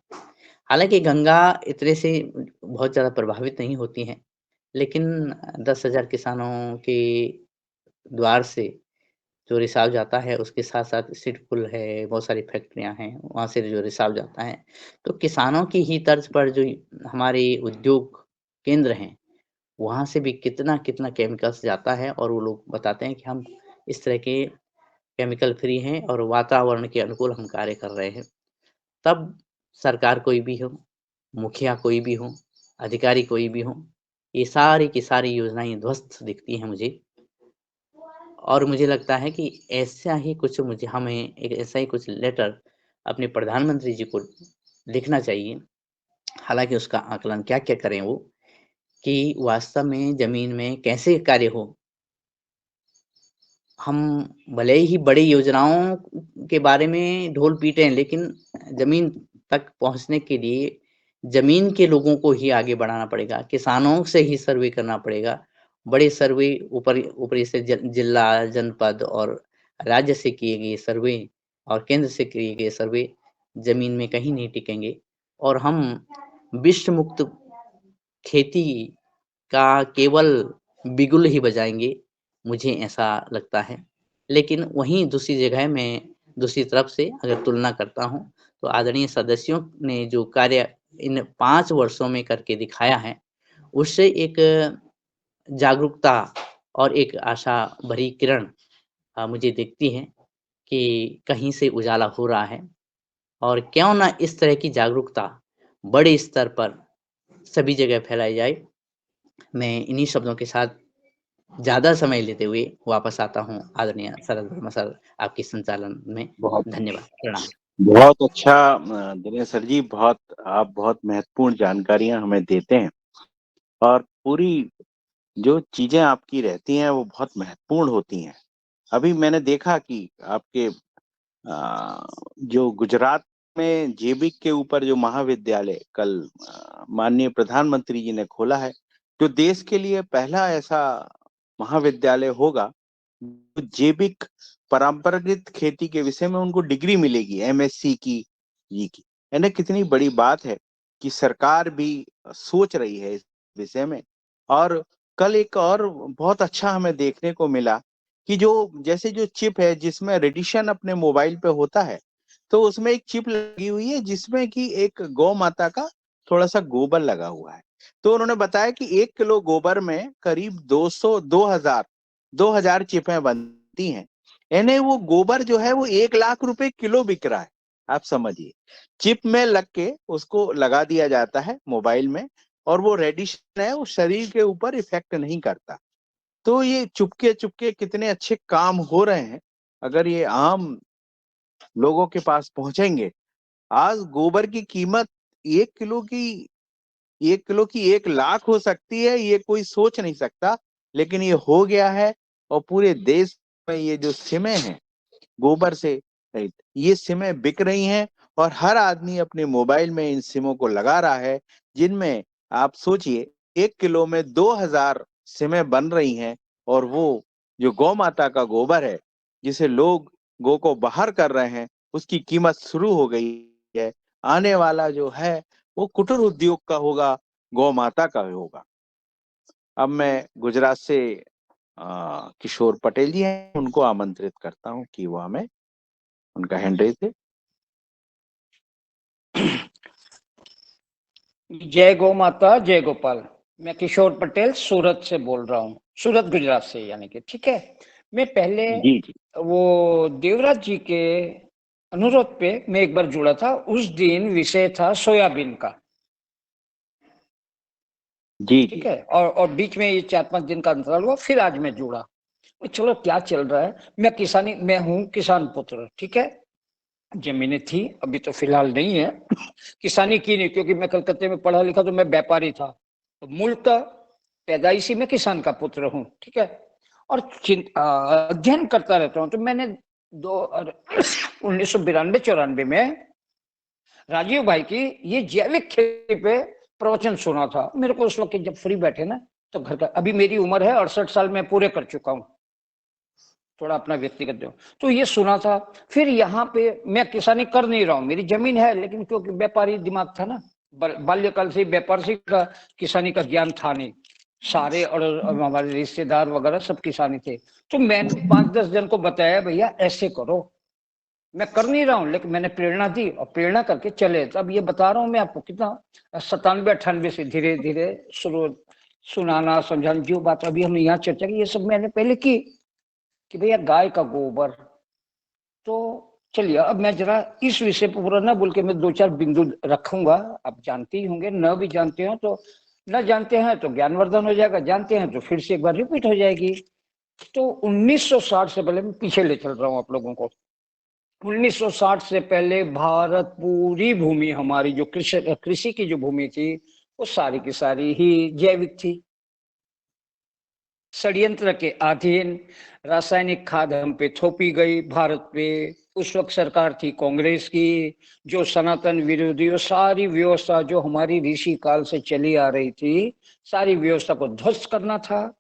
हालाँकि गंगा इतने से बहुत ज़्यादा प्रभावित नहीं होती है, लेकिन 10,000 किसानों के द्वार से जो रिसाव जाता है, उसके साथ-साथ सीड पुल है, बहुत सारी फैक्ट्रियाँ हैं, वहाँ से जो रिसाव जाता है, तो किसानों की ही तर्ज पर जो हमारे उद्योग केंद्र हैं, वहाँ से भी कितना-कितना केमिकल्स जाता है और वो लोग बताते हैं कि हम इस तरह के केमिकल फ्री हैं और वातावरण के अनुकूल हम कार्य कर रहे हैं। तब सरकार कोई भी हो, मुखिया कोई भी हो, अधिकारी कोई भी हो, ये सारी की सारी योजनाएँ ध्वस्त दिखती हैं मुझे और मुझे लगता है कि ऐसा ही कुछ मुझे हमें एक ऐसा ही कुछ लेटर अपने प्रधानमंत्री जी को लिखना चाहिए। हालाँकि उसका आकलन क्या-क्या करें वो, कि वास्तव में ज़मीन में कैसे कार्य हो। हम भले ही बड़ी योजनाओं के बारे में ढोल पीटें, लेकिन ज़मीन तक पहुँचने के लिए ज़मीन के लोगों को ही आगे बढ़ाना पड़ेगा, किसानों से ही सर्वे करना पड़ेगा। बड़े सर्वे ऊपरी से जिला, जनपद और राज्य से किए गए सर्वे और केंद्र से किए गए सर्वे ज़मीन में कहीं नहीं टिकेंगे और हम विष मुक्त खेती का केवल बिगुल ही बजाएँगे, मुझे ऐसा लगता है। लेकिन वहीं दूसरी जगह मैं दूसरी तरफ से अगर तुलना करता हूँ, तो आदरणीय सदस्यों ने जो कार्य इन 5 वर्षों में करके दिखाया है, उससे एक जागरूकता और एक आशा भरी किरण मुझे दिखती है कि कहीं से उजाला हो रहा है और क्यों ना इस तरह की जागरूकता बड़े स्तर पर सभी जगह फैलाई जाए। मैं इन्हीं शब्दों के साथ ज़्यादा समय लेते हुए वापस आता हूँ आदरणीय शरद वर्मा सर आपके संचालन में। बहुत धन्यवाद, प्रणाम। बहुत अच्छा दिनेश सर जी, आप बहुत महत्वपूर्ण जानकारियां हमें देते हैं और पूरी जो चीजें आपकी रहती हैं वो बहुत महत्वपूर्ण होती हैं। अभी मैंने देखा कि आपके जो गुजरात में जेबीक के ऊपर जो महाविद्यालय कल माननीय प्रधानमंत्री जी ने खोला है, जो देश के लिए पहला ऐसा महाविद्यालय होगा, जेबीक परंपरागत खेती के विषय में उनको डिग्री मिलेगी एमएससी की जी की। यानी कितनी बड़ी बात है कि सरकार भी सोच रही है इस विषय में। और कल एक और बहुत अच्छा हमें देखने को मिला कि जो जैसे जो चिप है जिसमें रेडिएशन अपने मोबाइल पे होता है, तो उसमें एक चिप लगी हुई है जिसमें कि एक गौ माता का थोड़ा सा गोबर लगा हुआ है। तो उन्होंने बताया कि 1 किलो गोबर में करीब 2000 चिपें बनती हैं। यानी वो गोबर जो है वो 1 लाख रुपए किलो बिक रहा है। आप समझिए, चिप में लग के उसको लगा दिया जाता है मोबाइल में, और वो रेडिएशन है वो शरीर के ऊपर इफेक्ट नहीं करता। तो ये चुपके चुपके कितने अच्छे काम हो रहे हैं, अगर ये आम लोगों के पास पहुंचेंगे। आज गोबर की कीमत 1 किलो की 1 लाख हो सकती है, ये कोई सोच नहीं सकता, लेकिन ये हो गया है। और पूरे देश में ये जो सिमें हैं गोबर से रहित, ये सिमें बिक रही हैं और हर आदमी अपने मोबाइल में इन सिमों को लगा रहा है, जिनमें आप सोचिए 1 किलो में 2000 सिमें बन रही हैं। और वो जो गौ माता का गोबर है, जिसे लोग गौ को बाहर कर रहे हैं, उसकी कीमत शुरू हो गई है। आने वाला जो है वो कुटीर उद्योग का होगा, गौ माता का होगा। अब मैं गुजरात से किशोर पटेल जी हैं, उनको आमंत्रित करता हूं कि वो हमें उनका हैंड रेज है। जय गौ माता, जय गोपाल। मैं किशोर पटेल सूरत से बोल रहा हूँ, सूरत गुजरात से, यानी कि ठीक है। मैं पहले जी जी वो देवराज जी के अनुरोध पे मैं एक बार जुड़ा था। उस दिन विषय था सोयाबीन का, जी ठीक जी। है। और बीच में ये 4-5 दिन का अंतराल हुआ, फिर आज मैं जुड़ा। चलो क्या चल रहा है। मैं हूँ किसान पुत्र, ठीक है। जमीनें थी, अभी तो फिलहाल नहीं है। किसानी की नहीं, क्योंकि मैं कलकत्ते में पढ़ा लिखा, तो मैं व्यापारी था। तो मूलतः पैदाइशी में किसान का पुत्र हूँ, ठीक है। और अध्ययन करता रहता हूँ। तो मैंने 1992-94 में राजीव भाई की ये जैविक खेती पे प्रवचन सुना था। मेरे को उस वक्त जब फ्री बैठे ना, तो घर का, अभी मेरी उम्र है 68 साल में पूरे कर चुका हूँ, थोड़ा अपना व्यक्तिगत दो। तो ये सुना था। फिर यहाँ पे मैं किसानी कर नहीं रहा हूँ, मेरी जमीन है, लेकिन क्योंकि व्यापारी दिमाग था ना, बाल्यकाल से व्यापार से का किसानी का ज्ञान था नहीं। सारे और हमारे रिश्तेदार वगैरह सब किसानी थे। तो मैंने 5-10 जन को बताया, भैया ऐसे करो। मैं कर नहीं रहा हूँ, लेकिन मैंने प्रेरणा दी और प्रेरणा करके चले। अब ये बता रहा हूँ मैं आपको, कितना 97-98 से धीरे धीरे शुरू सुनाना समझाना। जो बात अभी हमने यहाँ चर्चा की, ये सब मैंने पहले की, कि भैया गाय का गोबर। तो चलिए, अब मैं जरा इस विषय पर पूरा ना बोल के मैं 2-4 बिंदु रखूंगा। आप जानते ही होंगे, न भी जानते हो तो, न जानते हैं तो ज्ञानवर्धन हो जाएगा, जानते हैं तो फिर से एक बार रिपीट हो जाएगी। तो 1960 से पहले, मैं पीछे ले चल रहा हूँ आप लोगों को। 1960 से पहले भारत, पूरी भूमि हमारी जो कृषि की जो भूमि थी, वो सारी की सारी ही जैविक थी। षड्यंत्र के अधीन रासायनिक खाद हम पे थोपी गई भारत पे। उस वक्त सरकार थी कांग्रेस की, जो सनातन विरोधी, और सारी व्यवस्था जो हमारी ऋषि काल से चली आ रही थी, सारी व्यवस्था को ध्वस्त करना था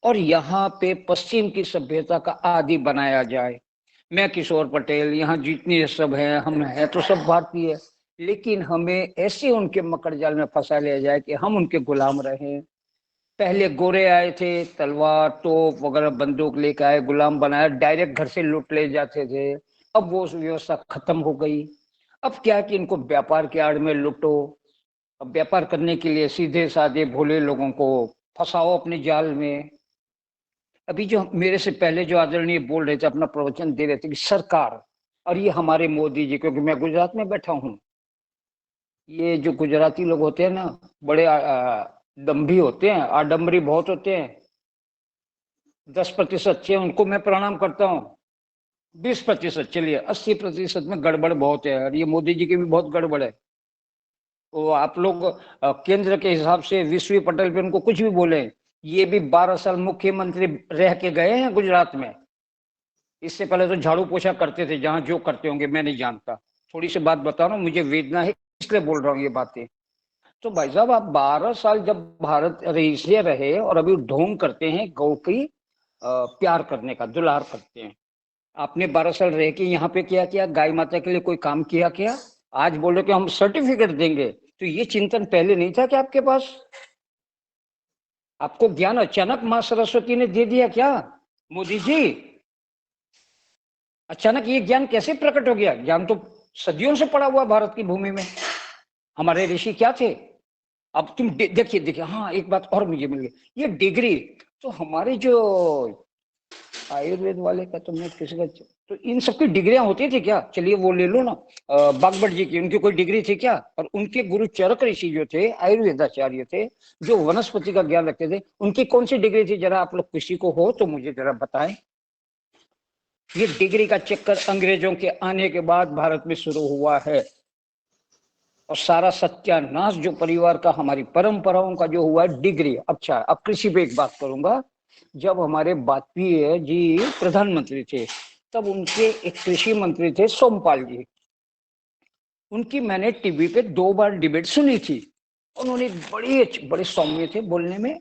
और यहाँ पे पश्चिम की सभ्यता का आदि बनाया जाए। मैं किशोर पटेल, यहाँ जितने सब हैं, हम हैं तो सब भारतीय, लेकिन हमें ऐसे उनके मकड़ जाल में फंसा लिया जाए कि हम उनके गुलाम रहे। पहले गोरे आए थे, तलवार तोप वगैरह बंदूक लेके आए, गुलाम बनाया, डायरेक्ट घर से लूट ले जाते थे। अब वो व्यवस्था खत्म हो गई। अब क्या कि इनको व्यापार के आड़ में लूटो, अब व्यापार करने के लिए सीधे साधे भोले लोगों को फंसाओ अपने जाल में। अभी जो मेरे से पहले जो आदरणीय बोल रहे थे, अपना प्रवचन दे रहे थे कि सरकार, और ये हमारे मोदी जी, क्योंकि मैं गुजरात में बैठा हूँ, ये जो गुजराती लोग होते हैं ना, बड़े दम्भी होते हैं, आडम्बरी बहुत होते हैं। 10% अच्छे हैं, उनको मैं प्रणाम करता हूँ। 20%, चलिए 80% में गड़बड़ बहुत है, और ये मोदी जी की भी बहुत गड़बड़ है। तो आप लोग केंद्र के हिसाब से विश्व पटल पे उनको कुछ भी बोले, ये भी 12 साल मुख्यमंत्री रह के गए हैं गुजरात में। इससे पहले तो झाड़ू पोछा करते थे, जहां जो करते होंगे मैं नहीं जानता। थोड़ी सी बात बता रहा हूँ, मुझे वेदना है इसलिए बोल रहा हूँ ये बातें। तो भाई साहब, आप 12 साल जब भारत रईस रहे और अभी ढोंग करते हैं गौ की प्यार करने का, दुलार करते हैं। आपने 12 साल रह के यहाँ पे क्या किया? गाय माता के लिए कोई काम किया क्या? आज बोल रहे कि हम सर्टिफिकेट देंगे, तो ये चिंतन पहले नहीं था क्या आपके पास? आपको ज्ञान अचानक माँ सरस्वती ने दे दिया क्या मोदी जी? अचानक ये ज्ञान कैसे प्रकट हो गया? ज्ञान तो सदियों से पड़ा हुआ भारत की भूमि में। हमारे ऋषि क्या थे? अब तुम देखिए देखिए, हाँ एक बात और मुझे मिल गई, ये डिग्री तो हमारे जो आयुर्वेद वाले का, तो मैं किसी का, तो इन सबकी डिग्रियां होती थी क्या? चलिए वो ले लो ना, बागभट जी की, उनकी कोई डिग्री थी क्या? और उनके गुरु चरक ऋषि जो थे, आयुर्वेदाचार्य थे, जो वनस्पति का ज्ञान रखते थे, उनकी कौन सी डिग्री थी? जरा आप लोग किसी को हो तो मुझे जरा बताएं। ये डिग्री का चक्कर अंग्रेजों के आने के बाद भारत में शुरू हुआ है, और सारा सत्यानाश जो परिवार का, हमारी परंपराओं का जो हुआ है, डिग्री। अच्छा, अब कृषि पे एक बात करूंगा। जब हमारे वाजपेयी जी प्रधानमंत्री थे, तब उनके एक कृषि मंत्री थे सोमपाल जी। उनकी मैंने टीवी पे 2 बार डिबेट सुनी थी। उन्होंने बड़े सौम्य थे बोलने में।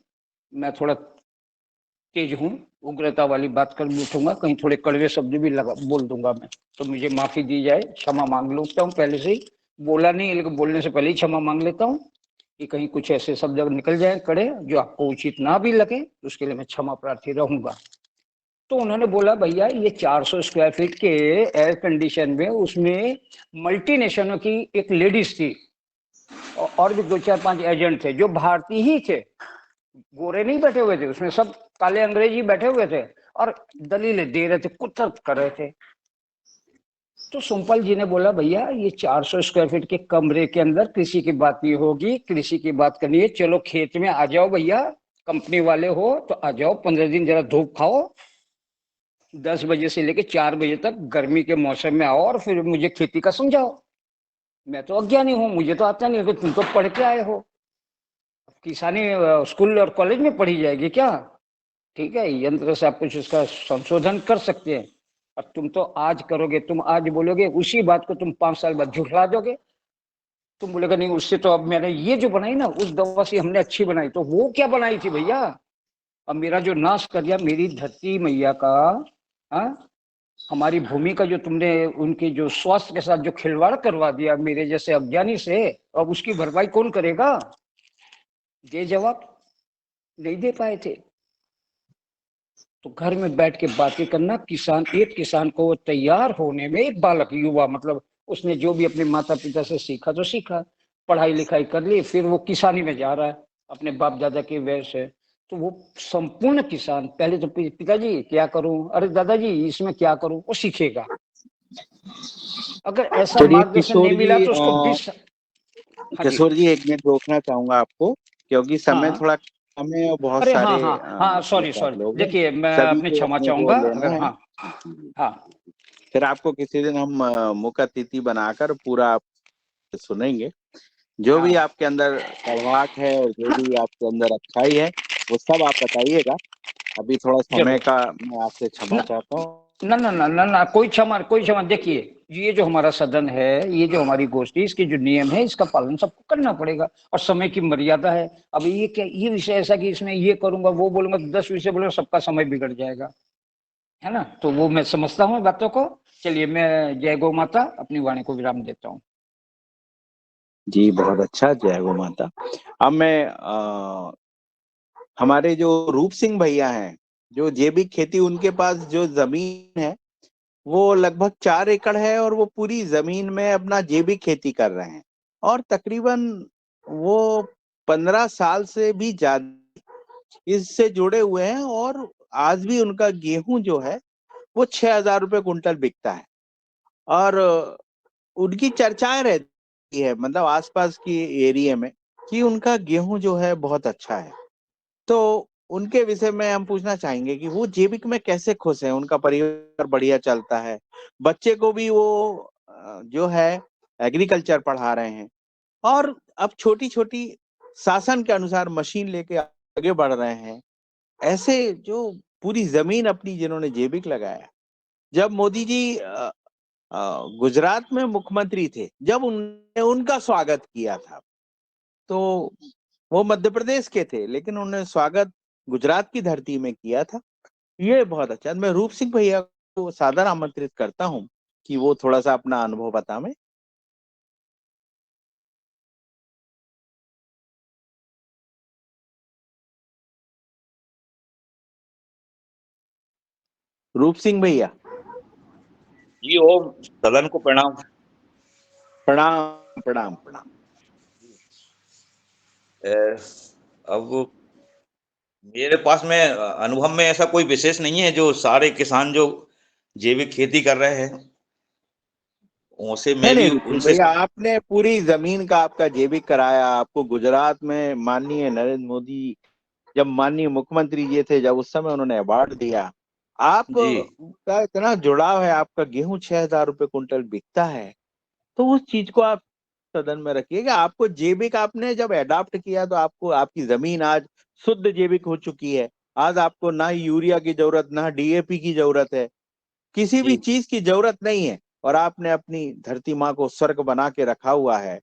मैं थोड़ा तेज हूँ, उग्रता वाली बात कर उठूंगा, कहीं थोड़े कड़वे शब्द भी बोल दूंगा मैं, तो मुझे माफी दी जाए, क्षमा मांग लेता हूँ पहले से ही। बोला नहीं, लेकिन बोलने से पहले ही क्षमा मांग लेता हूँ कि कहीं कुछ ऐसे शब्द निकल जाए कड़े, जो आपको उचित ना भी लगे, तो उसके लिए मैं क्षमा प्रार्थी रहूंगा। तो उन्होंने बोला, भैया ये 400 स्क्वायर फीट के एयर कंडीशन में, उसमें मल्टीनेशनल की एक लेडीज थी, और भी 2-4-5 एजेंट थे जो भारतीय ही थे, गोरे नहीं बैठे हुए थे उसमें, सब काले अंग्रेजी बैठे हुए थे, और दलीलें दे रहे थे, कुतर्क कर रहे थे। तो सोमपाल जी ने बोला, भैया ये 400 स्क्वायर फीट के कमरे के अंदर कृषि की बात नहीं होगी, कृषि की बात करनी है, चलो खेत में आ जाओ भैया, कंपनी वाले हो तो आ जाओ, 15 दिन जरा धूप खाओ, 10 बजे से लेके 4 बजे तक गर्मी के मौसम में आओ, और फिर मुझे खेती का समझाओ। मैं तो अज्ञानी हूँ, मुझे तो आता नहीं है, तुम तो पढ़ के आए हो। किसानी स्कूल और कॉलेज में पढ़ी जाएगी क्या? ठीक है, यंत्र से आप कुछ इसका संशोधन कर सकते हैं, और तुम तो आज करोगे, तुम आज बोलोगे, उसी बात को तुम 5 साल बाद झुठला दोगे। तुम बोलेगा नहीं, उससे तो अब मैंने ये जो बनाई ना, उस दवा से हमने अच्छी बनाई। तो वो क्या बनाई थी भैया? अब मेरा जो नाश कर दिया, मेरी धरती मैया का, हाँ, हमारी भूमि का जो तुमने उनके जो स्वास्थ्य के साथ जो खिलवाड़ करवा दिया मेरे जैसे अज्ञानी से, अब उसकी भरपाई कौन करेगा? दे जवाब, नहीं दे पाए थे। तो घर में बैठ के बातें करना, किसान, एक किसान को तैयार होने में, एक बालक, युवा, मतलब उसने जो भी अपने माता पिता से सीखा तो सीखा, पढ़ाई लिखाई कर ली, फिर वो किसानी में जा रहा है अपने बाप दादा के वजह से। तो वो संपूर्ण किसान, पहले तो पिताजी क्या करूं, अरे दादाजी इसमें क्या करूं, वो सीखेगा। अगर ऐसा चलिए मार्गदर्शन नहीं मिला तो उसको 20। हाँ जी, किशोर जी, 1 मिनट रोकना चाहूंगा आपको, क्योंकि समय हाँ, थोड़ा कम है और बहुत अरे हाँ सारे हाँ हाँ, सॉरी आप सॉरी, लोग हैं, देखिए मैं सभी अपने को क्षमा अपने चाहूंगा बोल लेना अगर, है। हाँ जी। हाँ फिर आपको किसी दिन हम मुख्य अतिथि बनाकर पूरा आप सुनेंगे, जो भी हाँ, आपके अंदर कड़वाहट है और जो भी आपके अंदर अच्छाई है, वो सब आप बताइएगा। अभी थोड़ा समय जरूर। का मैं आपसे क्षमा न, चाहता हूँ। ना ना ना ना ना, कोई क्षमा, कोई क्षमा। देखिए, ये जो हमारा सदन है, ये जो हमारी गोष्ठी, इसके जो नियम है, इसका पालन सबको करना पड़ेगा, और समय की मर्यादा है। अब ये क्या, ये विषय ऐसा कि इसमें ये करूंगा, वो बोलूंगा, 10 विषय बोलूंगा, सबका समय बिगड़ जाएगा, है ना? तो वो मैं समझता हूँ बातों को। चलिए, मैं जय गौ माता, अपनी वाणी को विराम देता हूँ। जी, बहुत अच्छा, जय गौ माता। अब मैं हमारे जो रूप सिंह भैया हैं, जो जैविक खेती, उनके पास जो जमीन है वो लगभग 4 एकड़ है, और वो पूरी जमीन में अपना जैविक खेती कर रहे हैं, और तकरीबन वो 15 साल से भी ज्यादा इससे जुड़े हुए हैं और आज भी उनका गेहूं जो है वो 6,000 रुपए कुंटल बिकता है। और उनकी चर्चाएं रहती है मतलब आसपास की एरिया में कि उनका गेहूं जो है बहुत अच्छा है। तो उनके विषय में हम पूछना चाहेंगे कि वो जैविक में कैसे खुश हैं, उनका परिवार बढ़िया चलता है, बच्चे को भी वो जो है एग्रीकल्चर पढ़ा रहे हैं और अब छोटी छोटी शासन के अनुसार मशीन लेके आगे बढ़ रहे हैं। ऐसे जो पूरी जमीन अपनी जिन्होंने जैविक लगाया। जब मोदी जी गुजरात में मुख्यमंत्री थे, जब उन्होंने उनका स्वागत किया था, तो वो मध्य प्रदेश के थे लेकिन उन्होंने स्वागत गुजरात की धरती में किया था। ये बहुत अच्छा। मैं रूप सिंह भैया को सादर आमंत्रित करता हूँ कि वो थोड़ा सा अपना अनुभव बताएं। रूप सिंह भैया। जी ओम, सदन को प्रणाम। प्रणाम प्रणाम प्रणाम। अब मेरे पास में अनुभव में ऐसा कोई विशेष नहीं है। जो सारे किसान जो जैविक खेती कर रहे हैं उनसे नहीं मैं नहीं भी रूप सिंह उनसे भैया, आपने पूरी जमीन का आपका जैविक कराया। आपको गुजरात में माननीय नरेंद्र मोदी जब माननीय मुख्यमंत्री जी थे, जब उस समय उन्होंने अवार्ड दिया, आप जी का इतना जुड़ाव है, आपका गेहूं 6,000 रुपए कुंटल बिकता है। तो उस चीज को आप सदन में रखिएगा। आपको जैविक आपने जब अडॉप्ट किया तो आपको आपकी जमीन आज शुद्ध जैविक हो चुकी है। आज आपको ना यूरिया की जरूरत, ना डीएपी की जरूरत है, किसी भी जी चीज की जरूरत नहीं है। और आपने अपनी धरती माँ को स्वर्ग बना के रखा हुआ है।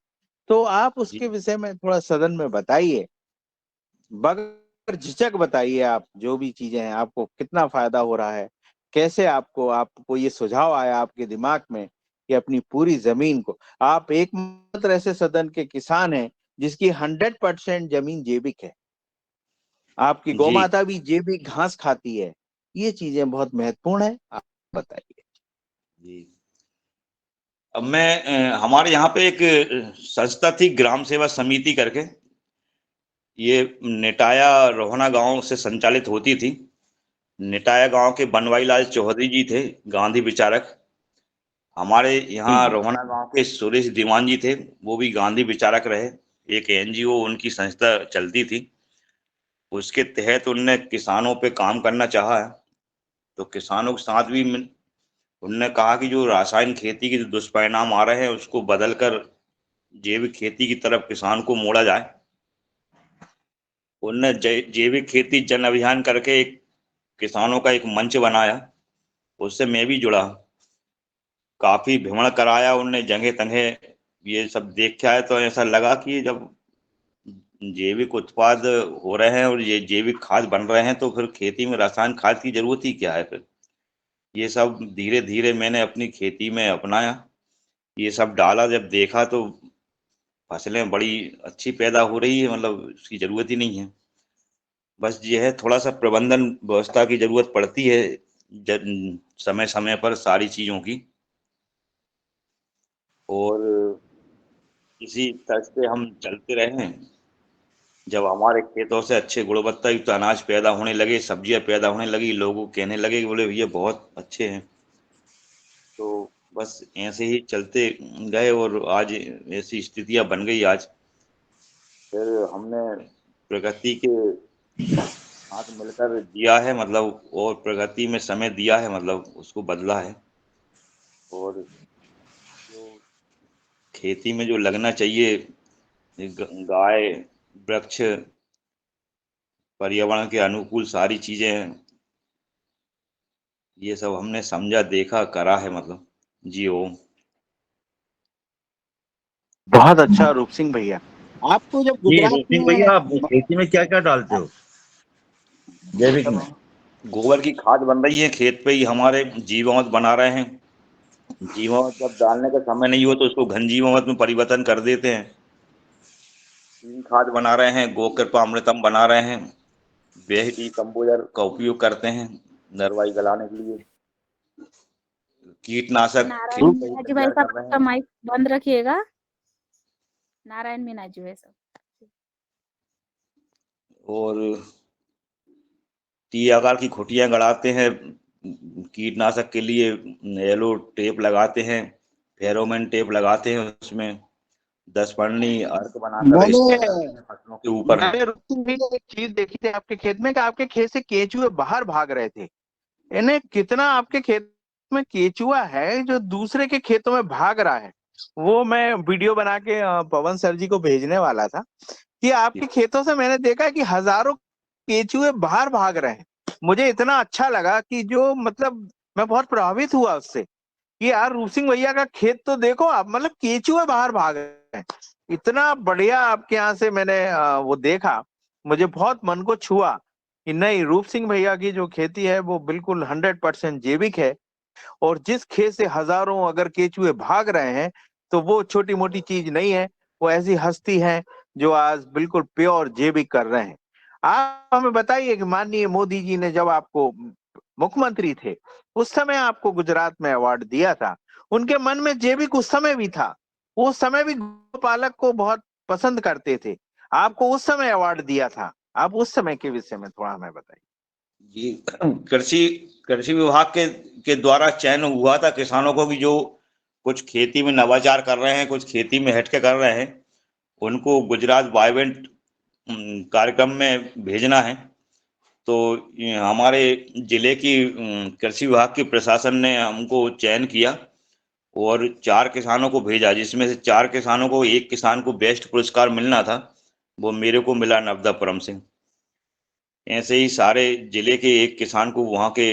तो आप जी उसके विषय में थोड़ा सदन में बताइए, बगैर झिझक बताइए। आप जो भी चीजें हैं, आपको कितना फायदा हो रहा है, कैसे आपको ये सुझाव आया आपके दिमाग में कि अपनी पूरी जमीन को। आप एकमात्र ऐसे सदन के किसान हैं जिसकी 100% जमीन जैविक है। आपकी गौ जी माता भी जैविक घास खाती है। ये चीजें बहुत महत्वपूर्ण है। आप बताइए। जी। अब मैं हमारे यहाँ पे एक संस्था थी, ग्राम सेवा समिति करके। ये नेटाया रोहना गांव से संचालित होती थी। नेटाया गांव के बनवाई लाल चौधरी जी थे, गांधी विचारक। हमारे जी यहाँ जी। रोहना गांव के सुरेश दीवान जी थे, वो भी गांधी विचारक रहे। एक एनजीओ उनकी संस्था चलती थी, उसके तहत उनने किसानों पे काम करना चाहा है। तो किसानों के साथ भी उनने कहा कि जो रासायनिक खेती के जो दुष्परिणाम आ रहे हैं उसको बदलकर जैविक खेती की तरफ किसान को मोड़ा जाए। उनने जैविक खेती जन अभियान करके एक किसानों का एक मंच बनाया, उससे मैं भी जुड़ा। काफी भ्रमण कराया उनने जगह तगह। ये सब देख के आया तो ऐसा लगा कि जब जैविक उत्पाद हो रहे हैं और ये जैविक खाद बन रहे हैं तो फिर खेती में रासायनिक खाद की जरूरत ही क्या है फिर। ये सब धीरे धीरे मैंने अपनी खेती में अपनाया। ये सब डाला, जब देखा तो फसलें बड़ी अच्छी पैदा हो रही है, मतलब उसकी जरूरत ही नहीं है। बस ये है, थोड़ा सा प्रबंधन व्यवस्था की जरूरत पड़ती है समय समय पर सारी चीजों की। और इसी तरह से हम चलते रहे। जब हमारे खेतों से अच्छे गुणवत्ता युक्त अनाज पैदा होने लगे, सब्जियां पैदा होने लगी, लोगों कहने लगे कि बोले ये बहुत अच्छे हैं। तो बस ऐसे ही चलते गए और आज ऐसी स्थितियां बन गई आज। फिर हमने प्रगति के साथ मिलकर जिया है, मतलब और प्रगति में समय दिया है, मतलब उसको बदला है। और जो खेती में जो लगना चाहिए, गाय, वृक्ष, पर्यावरण के अनुकूल सारी चीजें हैं, ये सब हमने समझा, देखा, करा है, मतलब। जी ओम। बहुत अच्छा रूप सिंह भैया। आपको जब जी गुजरात रोशिन में भैया, आप खेती में क्या क्या डालते हो ये जैविक सब में? गोबर की खाद बन रही है, खेत पे ही हमारे जीवामृत बना रहे हैं। जीवामृत जब डालने का समय नहीं हो तो उसको घन जीवामृत में परिवर्तन कर देते हैं। तीन खाद बना रहे हैं, गोकृपा अमृतम बना रहे हैं। बेहडी कंपोजर का उपयोग करते हैं नरवाई गलाने के लिए। कीटनाशक नारायण खेत पे ही मीना जी भाई तैयार साहब, कर रहे आपका हैं। माइक बंद रखिएगा। नारायण मीना जी भाई साहब। और टी आकार की खुटियां गड़ाते हैं, कीटनाशक के लिए येलो टेप लगाते हैं, फेरोमोन टेप लगाते हैं, उसमें 10 पन्नी अर्क बनाकर फसलों के ऊपर। मैंने रुचि भी एक चीज देखी थी आपके खेत में कि आपके खेत से केचुए बाहर भाग रहे थे। इन्हें कितना आपके खेत में केचुआ है जो दूसरे के खेतों में भाग रहा है, वो मैं वीडियो बना के पवन सर जी को भेजने वाला था कि आपके खेतों से मैंने देखा कि हजारों केचुए बाहर भाग रहे हैं। मुझे इतना अच्छा लगा कि जो मतलब मैं बहुत प्रभावित हुआ उससे कि यार रूप सिंह भैया का खेत तो देखो आप, मतलब केचुए बाहर भाग रहे हैं। इतना बढ़िया आपके यहाँ से मैंने वो देखा, मुझे बहुत मन को छुआ कि नहीं, रूप सिंह भैया की जो खेती है वो बिल्कुल 100% जैविक है। और जिस खेत से हजारों अगर केचुए भाग रहे हैं तो वो छोटी मोटी चीज नहीं है, वो ऐसी हस्ती है जो आज बिल्कुल प्योर जैविक कर रहे हैं। आप हमें बताइए कि माननीय मोदी जी ने जब आपको मुख्यमंत्री थे उस समय आपको गुजरात में अवार्ड दिया था, उनके मन में जैविक उस समय भी था, उस समय भी गोपालक को बहुत पसंद करते थे, आपको उस समय अवार्ड दिया था। आप उस समय के विषय में थोड़ा हमें बताइए। जी, कृषि विभाग के द्वारा चयन हुआ था किसानों को कि जो कुछ खेती में नवाचार कर रहे हैं, कुछ खेती में हटके कर रहे हैं, उनको गुजरात वाइब्रेंट कार्यक्रम में भेजना है। तो हमारे जिले की कृषि विभाग के प्रशासन ने हमको चयन किया और 4 किसानों को भेजा, जिसमें से 4 किसानों को, एक किसान को बेस्ट पुरस्कार मिलना था, वो मेरे को मिला, नवदा परम सिंह। ऐसे ही सारे जिले के एक किसान को वहाँ के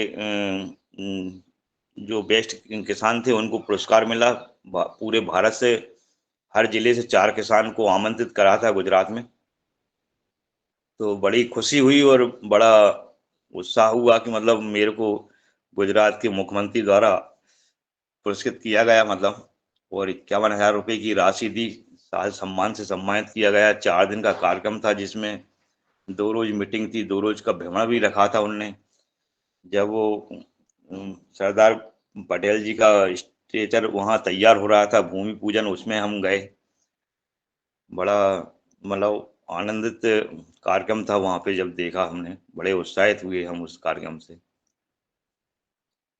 जो बेस्ट किसान थे उनको पुरस्कार मिला। पूरे भारत से हर जिले से 4 किसान को आमंत्रित करा था गुजरात में। तो बड़ी खुशी हुई और बड़ा उत्साह हुआ कि मतलब मेरे को गुजरात के मुख्यमंत्री द्वारा पुरस्कृत किया गया, मतलब, और 51,000 रुपये की राशि दी, साल सम्मान से सम्मानित किया गया। 4 दिन का कार्यक्रम था जिसमें 2 रोज मीटिंग थी, 2 रोज का भ्रमण भी रखा था उनने। जब वो सरदार पटेल जी का स्ट्रेचर वहाँ तैयार हो रहा था, भूमि पूजन, उसमें हम गए। बड़ा मतलब आनंदित कार्यक्रम था वहाँ पे, जब देखा हमने बड़े उत्साहित हुए हम उस कार्यक्रम से।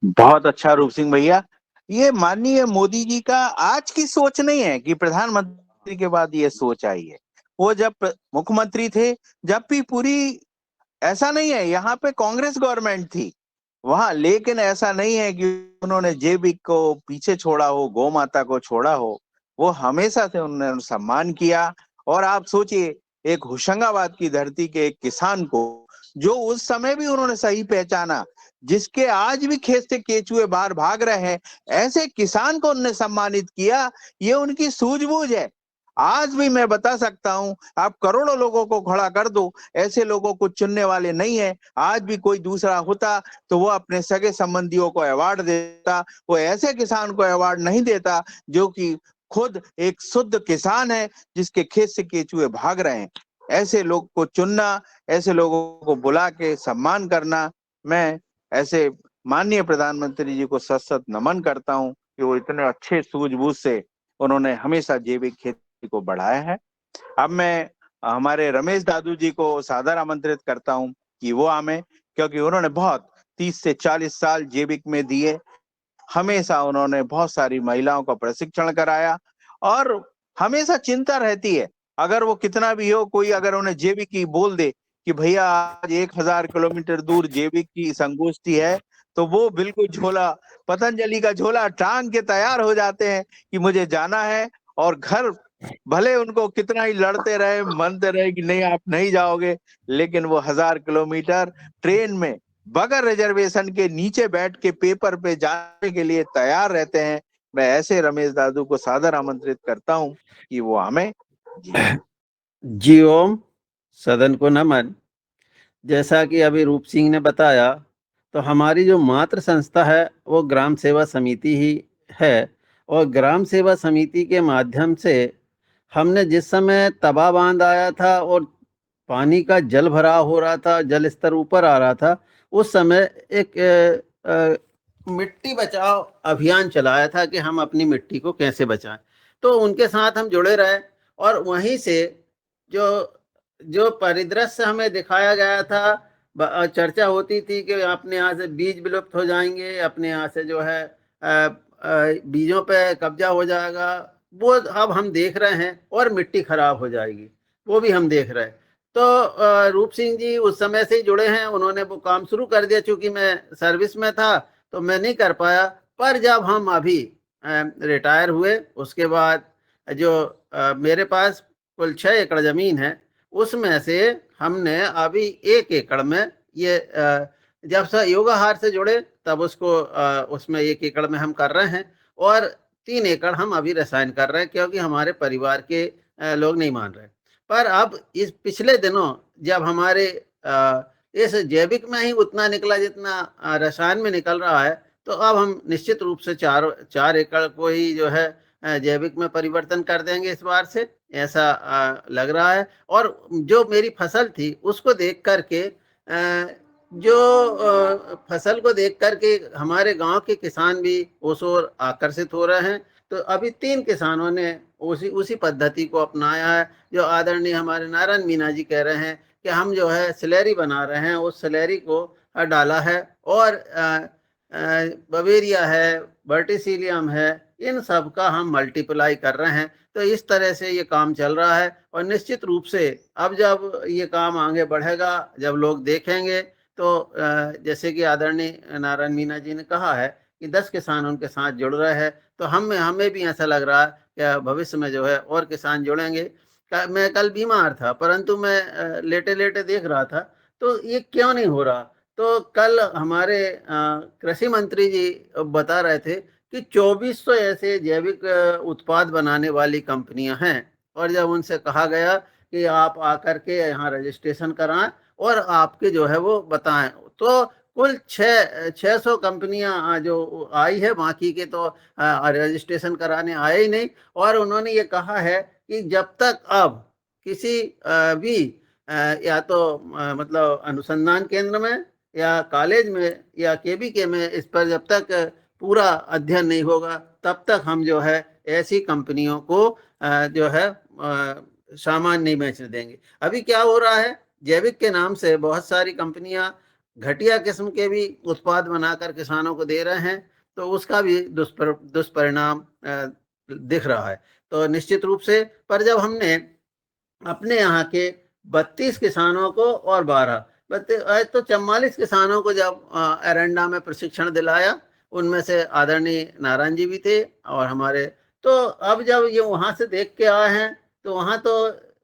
बहुत अच्छा रूप सिंह भैया, ये माननीय मोदी जी का आज की सोच नहीं है कि प्रधानमंत्री के बाद ये सोच आई है। वो जब मुख्यमंत्री थे जब भी पूरी, ऐसा नहीं है, यहाँ पे कांग्रेस गवर्नमेंट थी वहां, लेकिन ऐसा नहीं है कि उन्होंने जैविक को पीछे छोड़ा हो, गौ माता को छोड़ा हो। वो हमेशा से उन्होंने सम्मान किया। और आप सोचिए, एक होशंगाबाद की धरती के एक किसान को जो उस समय भी उन्होंने सही पहचाना, जिसके आज भी खेत से केचुए बाहर भाग रहे हैं, ऐसे किसान को उन्होंने सम्मानित किया। ये उनकी सूझबूझ है। आज भी मैं बता सकता हूं, आप करोड़ों लोगों को खड़ा कर दो, ऐसे लोगों को चुनने वाले नहीं है। आज भी कोई दूसरा होता तो वो अपने सगे संबंधियों को अवार्ड देता, वो ऐसे किसान को अवार्ड नहीं देता जो कि खुद एक शुद्ध किसान है जिसके खेत से केचुए भाग रहे हैं। ऐसे लोग को चुनना, ऐसे लोगों को बुला के सम्मान करना, मैं ऐसे माननीय प्रधानमंत्री जी को सत सत नमन करता हूं कि वो इतने अच्छे सूझबूझ से उन्होंने हमेशा जैविक खेती को बढ़ाया है। अब मैं हमारे रमेश दादू जी को सादर आमंत्रित करता हूं कि वो आमे, क्योंकि उन्होंने बहुत 30 से 40 साल जैविक में दिए। हमेशा उन्होंने बहुत सारी महिलाओं का प्रशिक्षण कराया और हमेशा चिंता रहती है, अगर वो कितना भी हो, कोई अगर उन्हें जैविक की बोल दे कि भैया आज 1000 किलोमीटर दूर जैविक की संगोष्ठी है, तो वो बिल्कुल झोला, पतंजलि का झोला टांग के तैयार हो जाते हैं कि मुझे जाना है। और घर भले उनको कितना ही लड़ते रहे, मानते रहे कि नहीं आप नहीं जाओगे, लेकिन वो 1000 किलोमीटर ट्रेन में बगैर रिजर्वेशन के नीचे बैठ के पेपर पे जाने के लिए तैयार रहते हैं। मैं ऐसे रमेश दादू को सादर आमंत्रित करता हूं कि वो हमें जी ओम, सदन को नमन। जैसा कि अभी रूप सिंह ने बताया, तो हमारी जो मातृ संस्था है वो ग्राम सेवा समिति ही है। और ग्राम सेवा समिति के माध्यम से हमने जिस समय तवा बांध आया था और पानी का जल भराव हो रहा था, जल स्तर ऊपर आ रहा था, उस समय एक मिट्टी बचाओ अभियान चलाया था कि हम अपनी मिट्टी को कैसे बचाएं। तो उनके साथ हम जुड़े रहे और वहीं से जो जो परिदृश्य हमें दिखाया गया था, चर्चा होती थी कि अपने यहाँ से बीज विलुप्त हो जाएंगे, अपने यहाँ से जो है बीजों पे कब्जा हो जाएगा, वो अब हम देख रहे हैं, और मिट्टी खराब हो जाएगी, वो भी हम देख रहे हैं। तो रूप सिंह जी उस समय से ही जुड़े हैं, उन्होंने वो काम शुरू कर दिया। चूंकि मैं सर्विस में था तो मैं नहीं कर पाया, पर जब हम अभी रिटायर हुए उसके बाद जो मेरे पास कुल 6 एकड़ जमीन है, उसमें से हमने अभी 1 एकड़ में ये जब से योगाहार से जुड़े तब उसको उसमें 1 एकड़ में हम कर रहे हैं, और 3 एकड़ हम अभी रसायन कर रहे हैं, क्योंकि हमारे परिवार के लोग नहीं मान रहे। पर अब इस पिछले दिनों जब हमारे इस जैविक में ही उतना निकला जितना रसायन में निकल रहा है, तो अब हम निश्चित रूप से 4 एकड़ को ही जो है जैविक में परिवर्तन कर देंगे इस बार से, ऐसा लग रहा है। और जो मेरी फसल थी उसको देख करके जो फसल को देख करके हमारे गांव के किसान भी उस ओर आकर्षित हो रहे हैं। तो अभी 3 किसानों ने उसी पद्धति को अपनाया है, जो आदरणीय हमारे नारायण मीना जी कह रहे हैं कि हम जो है स्लैरी बना रहे हैं, उस स्लैरी को डाला है, और बवेरिया है, वर्टिसिलियम है, इन सब का हम मल्टीप्लाई कर रहे हैं। तो इस तरह से ये काम चल रहा है, और निश्चित रूप से अब जब ये काम आगे बढ़ेगा, जब लोग देखेंगे, तो जैसे कि आदरणीय नारायण मीना जी ने कहा है कि 10 किसान उनके साथ जुड़ रहे हैं, तो हमें भी ऐसा लग रहा है कि भविष्य में जो है और किसान जुड़ेंगे। मैं कल बीमार था, परंतु मैं लेटे लेटे देख रहा था, तो ये क्यों नहीं हो रहा। तो कल हमारे कृषि मंत्री जी बता रहे थे कि 2400 ऐसे जैविक उत्पाद बनाने वाली कंपनियां हैं, और जब उनसे कहा गया कि आप आकर के यहाँ रजिस्ट्रेशन कराएं और आपके जो है वो बताएं, तो कुल 600 कंपनियां जो आई है, बाकी के तो रजिस्ट्रेशन कराने आए ही नहीं। और उन्होंने ये कहा है कि जब तक अब किसी भी या तो मतलब अनुसंधान केंद्र में या कॉलेज में या केबीके में इस पर जब तक पूरा अध्ययन नहीं होगा, तब तक हम जो है ऐसी कंपनियों को जो है सामान नहीं बेचने देंगे। अभी क्या हो रहा है, जैविक के नाम से बहुत सारी कंपनियां घटिया किस्म के भी उत्पाद बनाकर किसानों को दे रहे हैं, तो उसका भी दुष्परिणाम दिख रहा है। तो निश्चित रूप से, पर जब हमने अपने यहाँ के 32 किसानों को और 12 तो 44 किसानों को जब एरेंडा में प्रशिक्षण दिलाया, उनमें से आदरणीय नारायण जी भी थे और हमारे, तो अब जब ये वहाँ से देख के आए हैं, तो वहाँ तो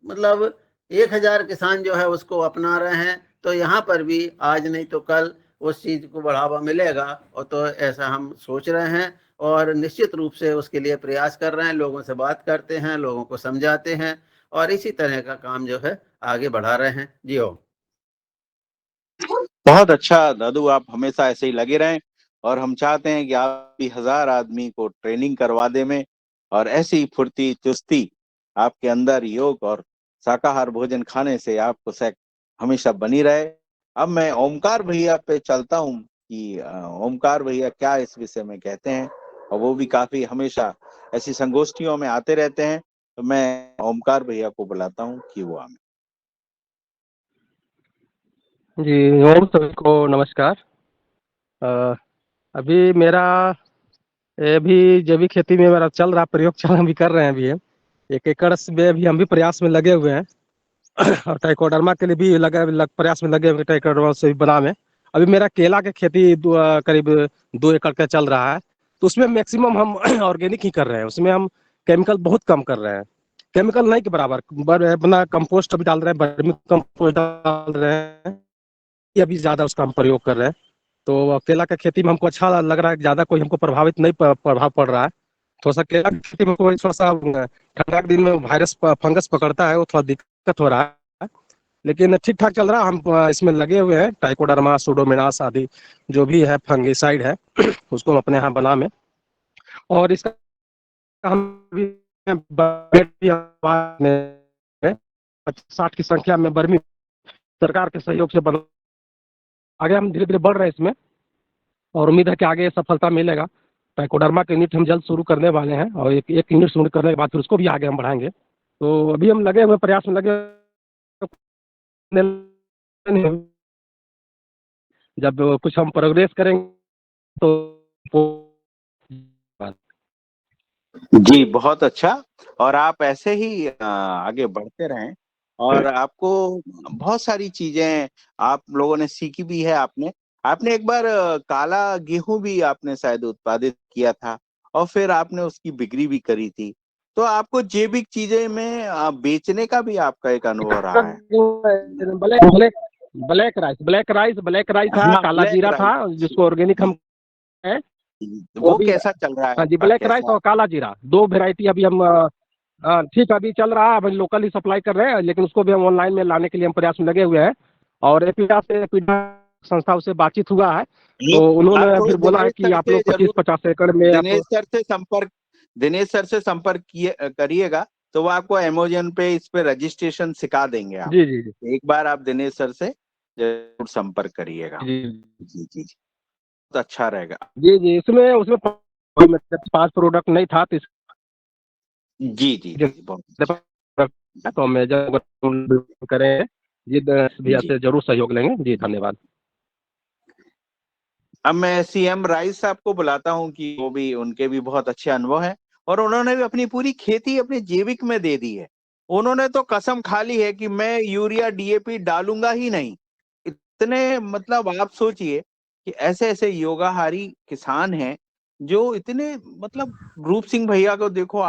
मतलब 1000 किसान जो है उसको अपना रहे हैं। तो यहाँ पर भी आज नहीं तो कल उस चीज को बढ़ावा मिलेगा, और तो ऐसा हम सोच रहे हैं, और निश्चित रूप से उसके लिए प्रयास कर रहे हैं, लोगों से बात करते हैं, लोगों को समझाते हैं, और इसी तरह का काम जो है आगे बढ़ा रहे हैं। जी हो। बहुत अच्छा दादू, आप हमेशा ऐसे ही लगे रहें, और हम चाहते हैं कि आप भी 1000 आदमी को ट्रेनिंग करवा दे में, और ऐसी फुर्ती चुस्ती आपके अंदर योग और शाकाहार भोजन खाने से आपको हमेशा बनी रहे। अब मैं ओमकार भैया पे चलता हूँ कि ओमकार भैया क्या इस विषय में कहते हैं, और वो भी काफी हमेशा ऐसी संगोष्ठियों में आते रहते हैं। तो मैं ओमकार भैया को बुलाता हूँ कि वो आए। जी ओम, सभी को नमस्कार। अभी मेरा भी जैविक खेती में मेरा चल रहा प्रयोग, हम भी कर रहे हैं अभी 1 एकड़ में भी हम भी प्रयास में लगे हुए हैं, और ट्राइकोडर्मा के लिए भी प्रयास में लगे हुए ट्राइकोडर्मा से भी बना में। अभी मेरा केला के खेती करीब 2 एकड़ का चल रहा है, तो उसमें मैक्सिमम हम ऑर्गेनिक ही कर रहे हैं। उसमें हम केमिकल बहुत कम कर रहे हैं, केमिकल नहीं के बराबर अपना कंपोस्ट अभी डाल रहे हैं, वर्मी कंपोस्ट डाल रहे हैं, अभी ज्यादा उसका हम प्रयोग कर रहे हैं। तो केला का खेती में हमको अच्छा लग रहा है, ज्यादा कोई हमको प्रभावित नहीं प्रभाव पड़ रहा है। थोड़ा सा केला की खेती में कोई थोड़ा सा ठंडा के दिन में वायरस फंगस पकड़ता है, वो थोड़ा दिक्कत हो रहा है, लेकिन ठीक ठाक चल रहा है। हम इसमें लगे हुए हैं, ट्राइकोडर्मा, सूडोमोनास आदि जो भी है फंगिसाइड है उसको हम अपने यहाँ बना में, और इसका हम 60 की संख्या में बर्मी सरकार के सहयोग से बना, आगे हम धीरे धीरे बढ़ रहे हैं इसमें, और उम्मीद है कि आगे सफलता मिलेगा। ट्राइकोडर्मा के यूनिट हम जल्द शुरू करने वाले हैं, और एक यूनिट शुरू करने के बाद फिर उसको भी आगे हम बढ़ाएंगे। तो अभी हम लगे हुए प्रयास में लगे जब कुछ हम प्रोग्रेस करेंगे तो जी, बहुत अच्छा। और आप ऐसे ही आगे बढ़ते रहें, और आपको बहुत सारी चीजें आप लोगों ने सीखी भी है। आपने आपने एक बार काला गेहूं भी आपने शायद उत्पादित किया था, और फिर आपने उसकी बिक्री भी करी थी। तो आपको जैविक चीजें में बेचने का भी आपका एक अनुभव रहा है। ब्लैक ब्लैक ब्लैक राइस था, हाँ, काला ब्लैक जीरा था, राइस। जिसको ऑर्गेनिक जी, हम हैं वो वो भी। कैसा चल रहा है हाँ जी, आपका, ब्लैक राइस कैसा? और काला जीरा, दो वेराइटी अभी हम ठीक अभी चल रहा है। अभी लोकल ही सप्लाई कर रहे हैं, लेकिन उसको भी हम ऑनलाइन में लाने के लिए हम प्रयास में लगे हुए हैं। और एपीडा संस्था से बातचीत हुआ है, आप तो आप उन्होंने थोड़ा फिर बोला है दिनेश कि सर आप से लोग जरूर 25-50 एकड़ में आप। दिनेश सर से संपर्क करिएगा, तो वो आपको अमेज़न पे इस पे रजिस्ट्रेशन सिखा देंगे। आप जी जी जी एक बार आप दिनेश सर से जरूर संपर्क करिएगा। जी जी जी जी, तो अच्छा रहेगा। जी जी, इसमें उसमें 5 प्रोडक्ट नहीं था, तो जी जी जी, बहुत अच्छा। तो हम जब करें जी, भैया जी, से जरूर सहयोग लेंगे जी। धन्यवाद। अब मैं सीएम राइस साहब को बुलाता हूँ कि वो भी, उनके भी बहुत अच्छे अनुभव हैं, और उन्होंने भी अपनी पूरी खेती अपने जैविक में दे दी है। उन्होंने तो कसम खा ली है कि मैं यूरिया डीएपी डालूंगा ही नहीं। इतने, मतलब आप सोचिए कि ऐसे ऐसे योगाहारी किसान हैं जो इतने, मतलब रूप सिंह भैया को देखो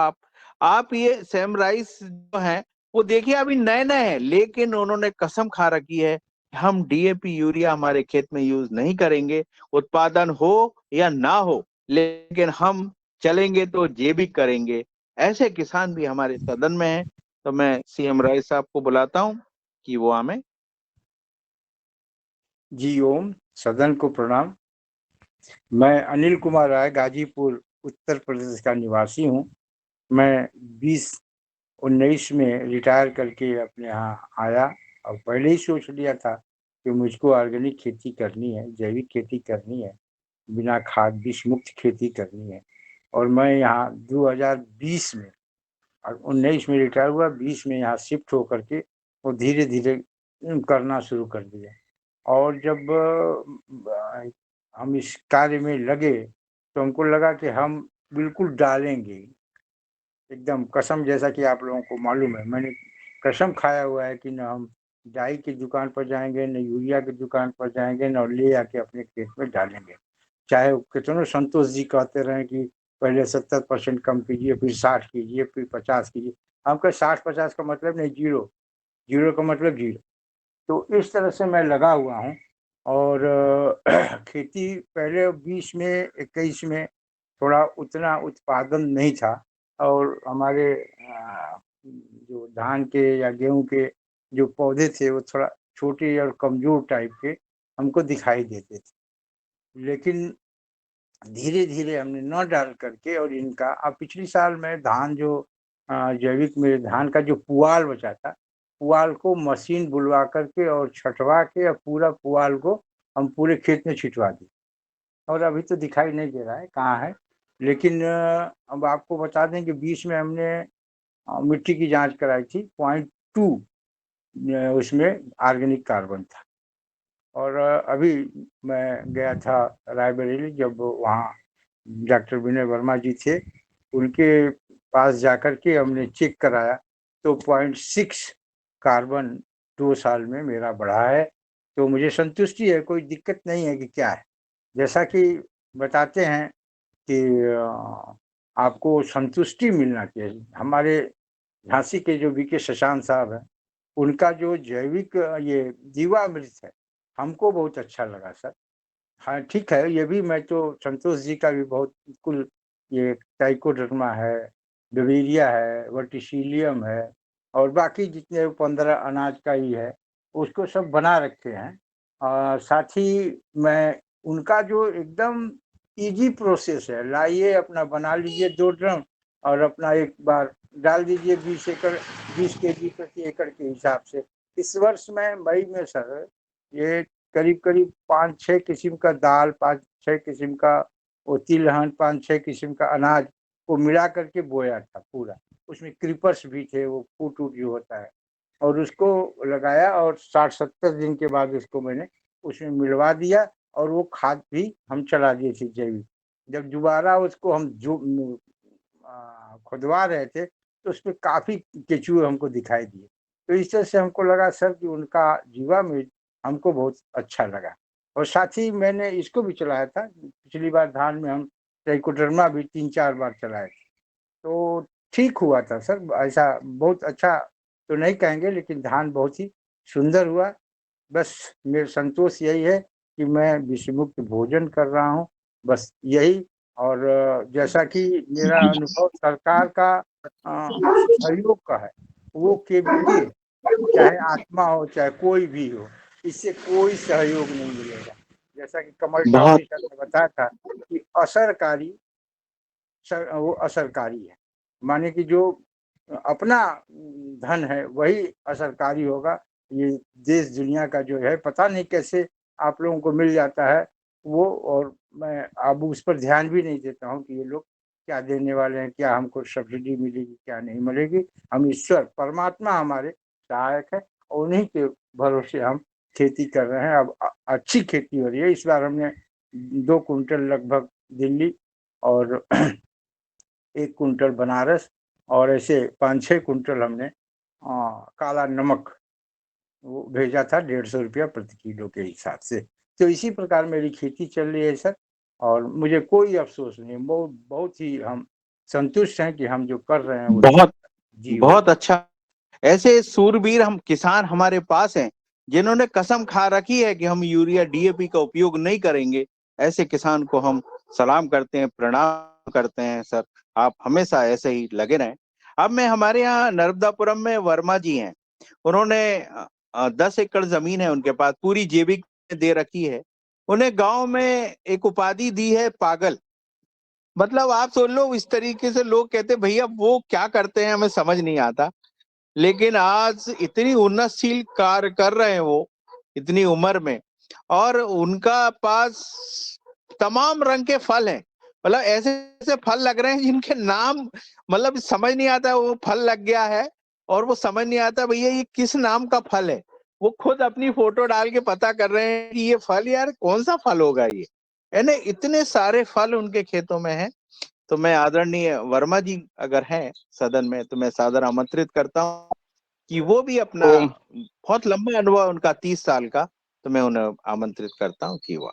आप ये सैम राइस जो है, वो देखिए अभी नए नए हैं, लेकिन उन्होंने कसम खा रखी है कि हम डीएपी यूरिया हमारे खेत में यूज नहीं करेंगे, उत्पादन हो या ना हो, लेकिन हम चलेंगे तो जैविक करेंगे। ऐसे किसान भी हमारे सदन में हैं। तो मैं सीएम राइस साहब को बुलाता हूँ कि वो हमें। जी ओम, सदन को प्रणाम। मैं अनिल कुमार राय, गाजीपुर उत्तर प्रदेश का निवासी हूँ। मैं 2019 में रिटायर करके अपने यहाँ आया, और पहले ही सोच लिया था कि मुझको ऑर्गेनिक खेती करनी है, जैविक खेती करनी है, बिना खाद विष मुक्त खेती करनी है। और मैं यहाँ 2020 में, और 19 में रिटायर हुआ, 20 में यहाँ शिफ्ट होकर के वो धीरे धीरे करना शुरू कर दिया। और जब हम इस कार्य में लगे तो हमको लगा कि हम बिल्कुल डालेंगे, एकदम कसम, जैसा कि आप लोगों को मालूम है, मैंने कसम खाया हुआ है कि न हम डाई की दुकान पर जाएंगे, न यूरिया की दुकान पर जाएंगे, न ले आके अपने खेत में डालेंगे। चाहे कितनों संतोष जी कहते रहे कि पहले 70% कम कीजिए, फिर 60 कीजिए, फिर 50 कीजिए। हम कहे 60-50 का मतलब नहीं, जीरो, जीरो का मतलब जीरो। तो इस तरह से मैं लगा हुआ हूँ। और खेती पहले 20 में 21 में थोड़ा उतना उत्पादन नहीं था, और हमारे जो धान के या गेहूं के जो पौधे थे वो थोड़ा छोटे और कमजोर टाइप के हमको दिखाई देते थे। लेकिन धीरे धीरे हमने न डाल करके, और इनका अब पिछली साल में धान जो जैविक में धान का जो पुआल बचा था, पुआल को मशीन बुलवा करके और छटवा के, और पूरा पुआल को हम पूरे खेत में छिटवा दिए। और अभी तो दिखाई नहीं दे रहा है कहाँ है। लेकिन अब आपको बता दें कि 20 में हमने मिट्टी की जांच कराई थी, 0.2 उसमें ऑर्गेनिक कार्बन था। और अभी मैं गया था रायबरेली, जब वहाँ डॉक्टर विनय वर्मा जी थे, उनके पास जाकर के हमने चेक कराया, तो 0.6 कार्बन 2 साल में मेरा बढ़ा है। तो मुझे संतुष्टि है, कोई दिक्कत नहीं है कि क्या है। जैसा कि बताते हैं कि आपको संतुष्टि मिलना चाहिए। हमारे झांसी के जो बीके शशांक साहब हैं, उनका जो जैविक ये जीवामृत है, हमको बहुत अच्छा लगा सर। हाँ ठीक है, ये भी मैं तो संतोष जी का भी बहुत, कुल ये ट्राइकोडर्मा है, डोवेरिया है, वर्टिसिलियम है, और बाकी जितने 15 अनाज का ही है, उसको सब बना रखे हैं। साथ ही मैं उनका जो एकदम इजी प्रोसेस है, लाइए अपना बना लीजिए 2 ड्रम, और अपना एक बार डाल दीजिए 20 केजी प्रति एकड़ के हिसाब से। इस वर्ष में मई में सर, ये करीब करीब 5-6 किस्म का दाल, 5-6 किस्म का वो तिलहन, 5-6 किस्म का अनाज को मिला करके बोया था पूरा। उसमें क्रीपर्स भी थे, वो फूट जो होता है, और उसको लगाया और 60-70 दिन के बाद उसको मैंने उसमें मिलवा दिया और वो खाद भी हम चला दिए थे जैविक। जब दोबारा उसको हम खुदवा रहे थे तो उसमें काफ़ी केचुए हमको दिखाई दिए। तो इस तरह से हमको लगा सर कि उनका जीवामृत हमको बहुत अच्छा लगा। और साथ ही मैंने इसको भी चलाया था, पिछली बार धान में हम ट्राइकोडर्मा भी 3-4 बार चलाए थे। तो ठीक हुआ था सर, ऐसा बहुत अच्छा तो नहीं कहेंगे लेकिन धान बहुत ही सुंदर हुआ। बस मेरा संतोष यही है कि मैं विषमुक्त भोजन कर रहा हूँ, बस यही। और जैसा कि मेरा अनुभव सरकार का सहयोग का है, वो केवीके चाहे आत्मा हो चाहे कोई भी हो, इससे कोई सहयोग नहीं मिलेगा। जैसा कि कमल साहब बहुत जी ने बताया था कि असरकारी वो असरकारी है, माने कि जो अपना धन है वही असरकारी होगा। ये देश दुनिया का जो है पता नहीं कैसे आप लोगों को मिल जाता है वो, और मैं अब उस पर ध्यान भी नहीं देता हूँ कि ये लोग क्या देने वाले हैं, क्या हमको सब्सिडी मिलेगी क्या नहीं मिलेगी। हम ईश्वर परमात्मा हमारे सहायक है और उन्हीं के भरोसे हम खेती कर रहे हैं। अब अच्छी खेती हो रही है। इस बार हमने 2 कुंटल लगभग दिल्ली और 1 कुंटल बनारस और ऐसे 5-6 कुंटल हमने काला नमक वो भेजा था 150 रुपया प्रति किलो के हिसाब से। तो इसी प्रकार मेरी खेती चल रही है सर, और मुझे कोई अफसोस नहीं, बहुत बहुत ही हम संतुष्ट हैं कि हम जो कर रहे हैं वो बहुत जी हो बहुत अच्छा। ऐसे सूरवीर हम किसान हमारे पास हैं जिन्होंने कसम खा रखी है कि हम यूरिया डीएपी का उपयोग नहीं करेंगे। ऐसे किसान को हम सलाम करते हैं, प्रणाम करते हैं। सर आप हमेशा ऐसे ही लगे रहें। अब मैं हमारे यहाँ नर्मदापुरम में वर्मा जी हैं, उन्होंने 10 एकड़ जमीन है उनके पास, पूरी जैविक दे रखी है। उन्हें गांव में एक उपाधि दी है पागल। मतलब आप सुन लो, इस तरीके से लोग कहते भैया वो क्या करते हैं हमें समझ नहीं आता, लेकिन आज इतनी उन्नतशील कार्य कर रहे हैं वो इतनी उम्र में, और उनका पास तमाम रंग के फल हैं। मतलब ऐसे ऐसे फल लग रहे हैं जिनके नाम मतलब समझ नहीं आता, वो फल लग गया है और वो समझ नहीं आता भैया ये किस नाम का फल है। वो खुद अपनी फोटो डाल के पता कर रहे हैं कि ये फल यार कौन सा फल होगा ये, यानी इतने सारे फल उनके खेतों में हैं। तो मैं आदरणीय वर्मा जी अगर हैं सदन में तो मैं सादर आमंत्रित करता हूँ कि वो भी अपना, ओम बहुत लंबा अनुभव उनका 30 साल का, तो मैं उन्हें आमंत्रित करता हूँ कि वह।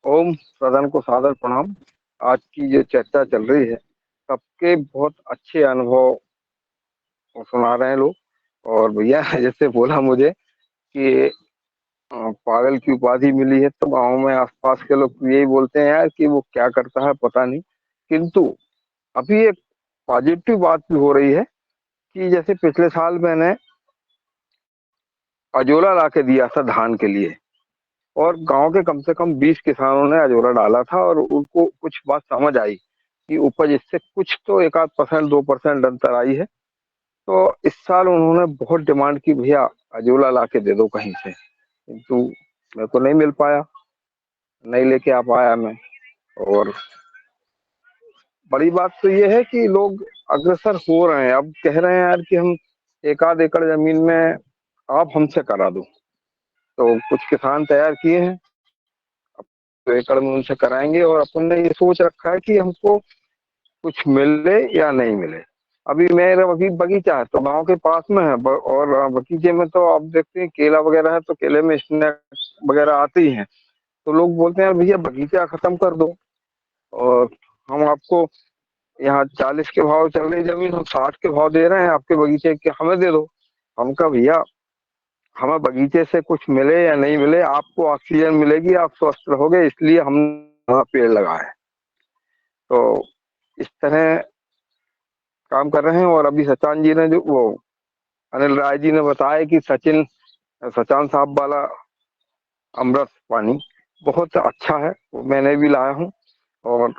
ओम सदन को सादर प्रणाम। आज की जो चर्चा चल रही है सबके बहुत अच्छे अनुभव सुना रहे हैं लोग। और भैया जैसे बोला मुझे कि पागल की उपाधि मिली है, तो गांव में आसपास के लोग यही बोलते हैं यार कि वो क्या करता है पता नहीं। किंतु अभी एक पॉजिटिव बात भी हो रही है कि जैसे पिछले साल मैंने अजोला ला के दिया था धान के लिए, और गांव के कम से कम 20 किसानों ने अजोला डाला था और उनको कुछ बात समझ आई कि उपज इससे कुछ तो 1-2% 2% अंतर आई है। तो इस साल उन्होंने बहुत डिमांड की भैया अजोला ला के दे दो कहीं से, किंतु मेरे को नहीं मिल पाया, नहीं लेके आ पाया मैं। और बड़ी बात तो ये है कि लोग अग्रसर हो रहे हैं, अब कह रहे हैं यार कि हम 1-8 एकड़ जमीन में आप हमसे करा दो। तो कुछ किसान तैयार किए हैं, तो एकड़ में उनसे कराएंगे, और अपन ने ये सोच रखा है कि हमको कुछ मिले या नहीं मिले। अभी मेरा बगीचा है तो गांव के पास में है, और बगीचे में तो आप देखते हैं केला वगैरह है, तो केले में स्नैक वगैरह आती हैं। तो लोग बोलते हैं भैया बगीचा खत्म कर दो और हम आपको यहाँ 40 के भाव चल रही जमीन हम 60 के भाव दे रहे हैं, आपके बगीचे के हमें दे दो। हम कहा भैया हमें बगीचे से कुछ मिले या नहीं मिले, आपको ऑक्सीजन मिलेगी, आप स्वस्थ रहोगे, इसलिए हम पेड़ लगाए। तो इस तरह काम कर रहे हैं। और अभी सचान जी ने जो वो अनिल राय जी ने बताया कि सचान साहब वाला अमृत पानी बहुत अच्छा है, वो मैंने भी लाया हूँ। और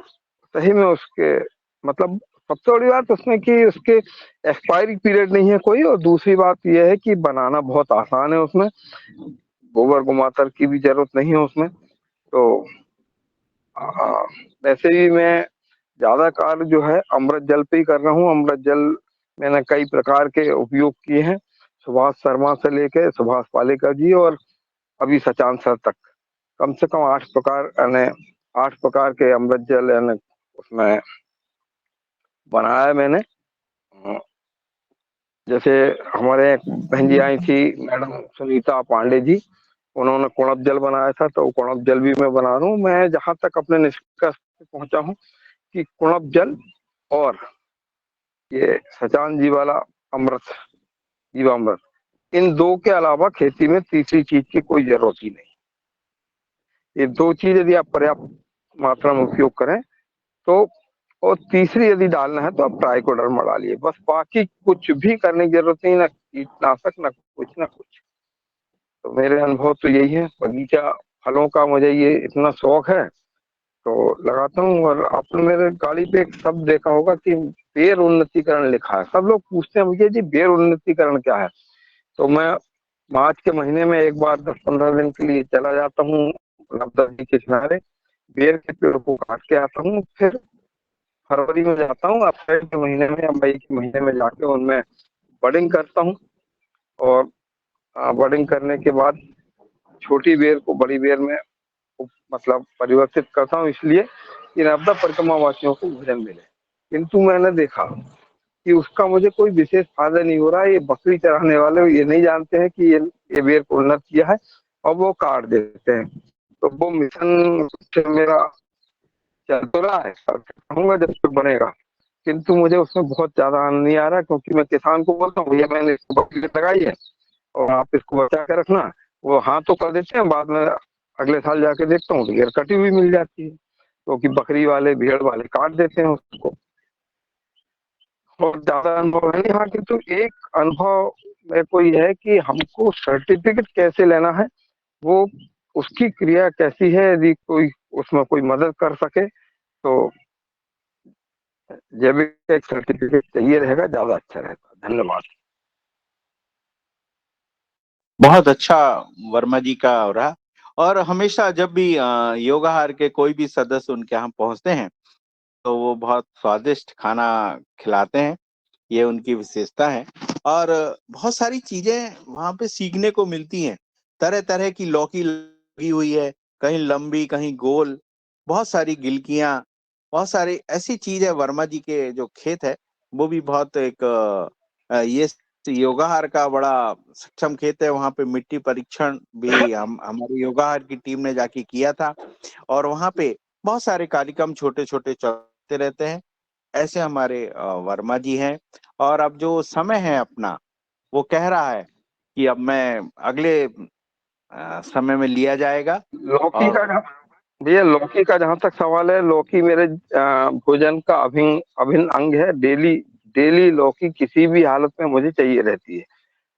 सही में उसके मतलब सबसे बड़ी बात उसमें कि उसके एक्सपायरी पीरियड नहीं है कोई, और दूसरी बात यह है कि बनाना बहुत आसान है, उसमें गोबर गोमातर की भी जरूरत नहीं है उसमें। तो वैसे भी मैं ज्यादा कार्य जो है अमृत जल पे ही कर रहा हूँ। अमृत जल मैंने कई प्रकार के उपयोग किए हैं, सुभाष शर्मा से लेके सुभाष पालेकर जी और अभी सचान सर तक कम से कम 8 प्रकार यानी 8 प्रकार के अमृत जल यानी उसमें बनाया है मैंने। जैसे हमारे बहन जी आई थी मैडम सुनीता पांडे जी, उन्होंने कुणप जल बनाया था, तो कुणप जल भी मैं बना रहा हूँ। मैं जहां तक अपने निष्कर्ष पे पहुंचा हूँ कि कुणप जल और ये सचान जी वाला अमृत, जीवामृत, इन दो के अलावा खेती में तीसरी चीज की कोई जरूरत ही नहीं। ये दो चीज यदि आप पर्याप्त मात्रा में उपयोग करें तो, और तीसरी यदि डालना है तो आप ट्राइकोडर्मा डालिए, बस बाकी कुछ भी करने की जरूरत नहीं, ना कीटनाशक ना कुछ। तो मेरे अनुभव तो यही है। बगीचा फलों का मुझे ये इतना शौक है तो लगाता हूँ। और आपने मेरे गाड़ी पे एक शब्द देखा होगा कि बेर उन्नतीकरण लिखा है। सब लोग पूछते हैं मुझे जी बेर उन्नतीकरण क्या है, तो मैं मार्च के महीने में एक बार 10-15 दिन के लिए चला जाता हूँ नर्मदा नदी के किनारे, बेर के पेड़ को काट के आता हूँ, फिर फरवरी में जाता हूँ, अप्रैल के महीने में या मई के महीने में जाके उनमें बडिंग करता हूँ। और बडिंग करने के बाद छोटी बेर को बड़ी बेर में मतलब परिवर्तित करता हूँ, इसलिए कि नर्मदा परिक्रमा वासियों को भोजन मिले। किंतु मैंने देखा कि उसका मुझे कोई विशेष फायदा नहीं हो रहा है। ये बकरी चराने वाले ये नहीं जानते हैं कि ये बेर को उन्नत किया है और वो काट देते हैं। तो वो मिशन से मेरा चल तो रहा है, कहूँगा जब तक बनेगा, किंतु मुझे उसमें बहुत ज्यादा आनंद नहीं आ रहा, क्योंकि मैं किसान को बोलता हूँ भैया मैंने इसको बकरी लगाई है और आप इसको बचा के रखना, वो हाँ तो कर देते हैं, बाद में अगले साल जाके देखता हूँ तो घेर कटी हुई मिल जाती है, क्योंकि बकरी वाले भेड़ वाले काट देते हैं उसको। और ज्यादा अनुभव है नहीं। हाँ किंतु एक अनुभव मेरे को ये है कि हमको सर्टिफिकेट कैसे लेना है, वो उसकी क्रिया कैसी है, यदि कोई उसमें कोई मदद कर सके तो जैविक एक सर्टिफिकेट चाहिए रहेगा, ज्यादा अच्छा रहेगा। धन्यवाद। बहुत अच्छा वर्मा जी का हो रहा। और हमेशा जब भी योगाहार के कोई भी सदस्य उनके यहाँ पहुंचते हैं तो वो बहुत स्वादिष्ट खाना खिलाते हैं, ये उनकी विशेषता है। और बहुत सारी चीजें वहां पे सीखने को मिलती हैं। तरह तरह की लौकी लगी हुई है, कहीं लंबी कहीं गोल, बहुत सारी गिलकियां, बहुत सारी ऐसी चीज है। वर्मा जी के जो खेत है वो भी बहुत एक ये योगाहार का बड़ा सक्षम खेत है। वहां पे मिट्टी परीक्षण भी हमारी योगाहार की टीम ने जाके किया था, और वहां पे बहुत सारे कार्यक्रम छोटे छोटे चलते रहते हैं। ऐसे हमारे वर्मा जी हैं। और अब जो समय है अपना, वो कह रहा है कि अब मैं अगले समय में लिया जाएगा। लौकी और का भैया, लौकी का जहां तक सवाल है, लौकी मेरे भोजन का अभिन्न अंग है। डेली डेली लौकी किसी भी हालत में मुझे चाहिए रहती है।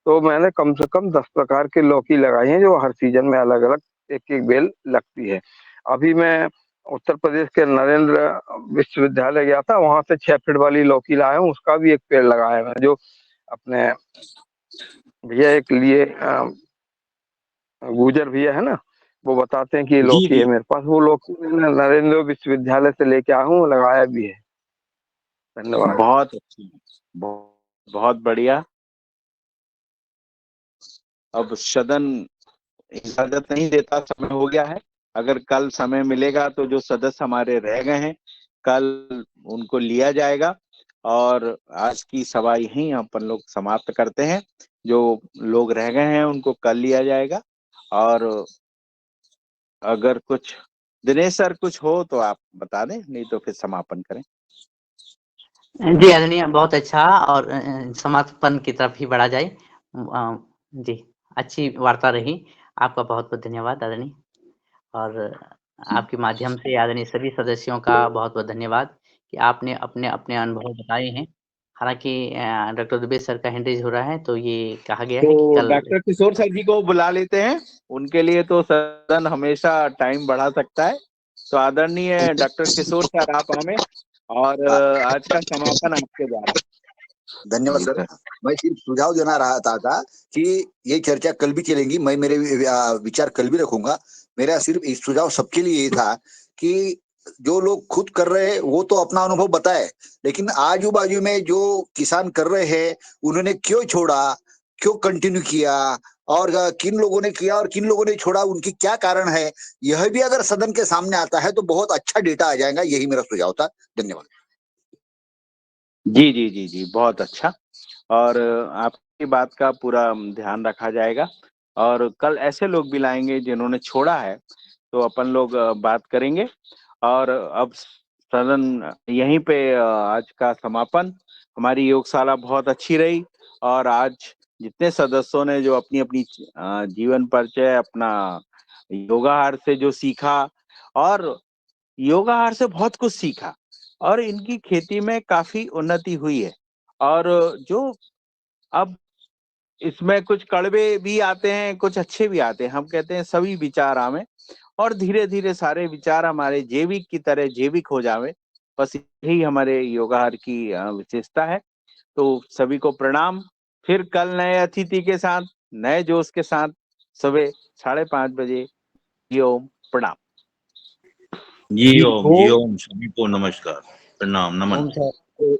तो मैंने कम से कम 10 प्रकार की लौकी लगाई है, जो हर सीजन में अलग अलग एक एक बेल लगती है। अभी मैं उत्तर प्रदेश के नरेंद्र विश्वविद्यालय गया था, वहां से 6 फीट वाली लौकी लाया हूँ, उसका भी एक पेड़ लगाया है। जो अपने भैया एक लिए गुजर भैया है ना, वो बताते हैं कि ये जी लौकी है जी, मेरे पास, वो लौकी मैंने नरेंद्र विश्वविद्यालय से लेके आया हूँ, लगाया भी है। धन्यवाद। बहुत अच्छी, बहुत बहुत बढ़िया। अब सदन इजाजत नहीं देता, समय हो गया है। अगर कल समय मिलेगा तो जो सदस्य हमारे रह गए हैं कल उनको लिया जाएगा। और आज की सभा यहीं अपन लोग समाप्त करते हैं। जो लोग रह गए हैं उनको कल लिया जाएगा। और अगर कुछ दिनेश सर कुछ हो तो आप बता दें, नहीं तो फिर समापन करें। जी आदरणीय, बहुत अच्छा। और समापन की तरफ ही बढ़ा जाए। जी, अच्छी वार्ता रही। आपका बहुत बहुत धन्यवाद आदरणीय। और आपके माध्यम से आदरणीय सभी सदस्यों का बहुत बहुत धन्यवाद कि आपने अपने अपने अनुभव बताए हैं। हालांकि डॉक्टर दुबे सर का हैंडेज हो रहा है, तो ये कहा गया है कि तो कल डॉक्टर किशोर सर जी को बुला लेते हैं, उनके लिए तो सदन हमेशा टाइम बढ़ा सकता है। तो आदरणीय डॉक्टर किशोर सर आप हमें, और आज का समापन आपके द्वारा। धन्यवाद जी सर। सर। मैं सिर्फ सुझाव देना रहा था कि ये चर्चा कल भी चलेंगी, मैं मेरे विचार कल भी रखूंगा। मेरा सिर्फ इस सुझाव सबके लिए ये था कि जो लोग खुद कर रहे हैं वो तो अपना अनुभव बताए, लेकिन आजू बाजू में जो किसान कर रहे हैं उन्होंने क्यों छोड़ा, क्यों कंटिन्यू किया और किन लोगों ने किया और किन लोगों ने छोड़ा, उनकी क्या कारण है, यह भी अगर सदन के सामने आता है तो बहुत अच्छा डेटा आ जाएगा। यही मेरा सुझाव था। धन्यवाद। जी जी जी जी, बहुत अच्छा। और आपकी बात का पूरा ध्यान रखा जाएगा और कल ऐसे लोग भी लाएंगे जिन्होंने छोड़ा है, तो अपन लोग बात करेंगे। और अब सदन यहीं पे आज का समापन। हमारी योगशाला बहुत अच्छी रही और आज जितने सदस्यों ने जो अपनी अपनी जीवन परिचय, अपना योगाहार से जो सीखा और योगाहार से बहुत कुछ सीखा और इनकी खेती में काफी उन्नति हुई है। और जो अब इसमें कुछ कड़वे भी आते हैं, कुछ अच्छे भी आते हैं। हम कहते हैं सभी विचार आवे और धीरे धीरे सारे विचार हमारे जैविक की तरह जैविक हो जावे। बस यही हमारे योगाहार की विशेषता है। तो सभी को प्रणाम। फिर कल नए अतिथि के साथ, नए जोश के साथ सुबह 5:30 बजे। जी ओम, प्रणाम। जी ओम, जी ओम। सभी को नमस्कार, प्रणाम, नमन। ओम सर। ओम।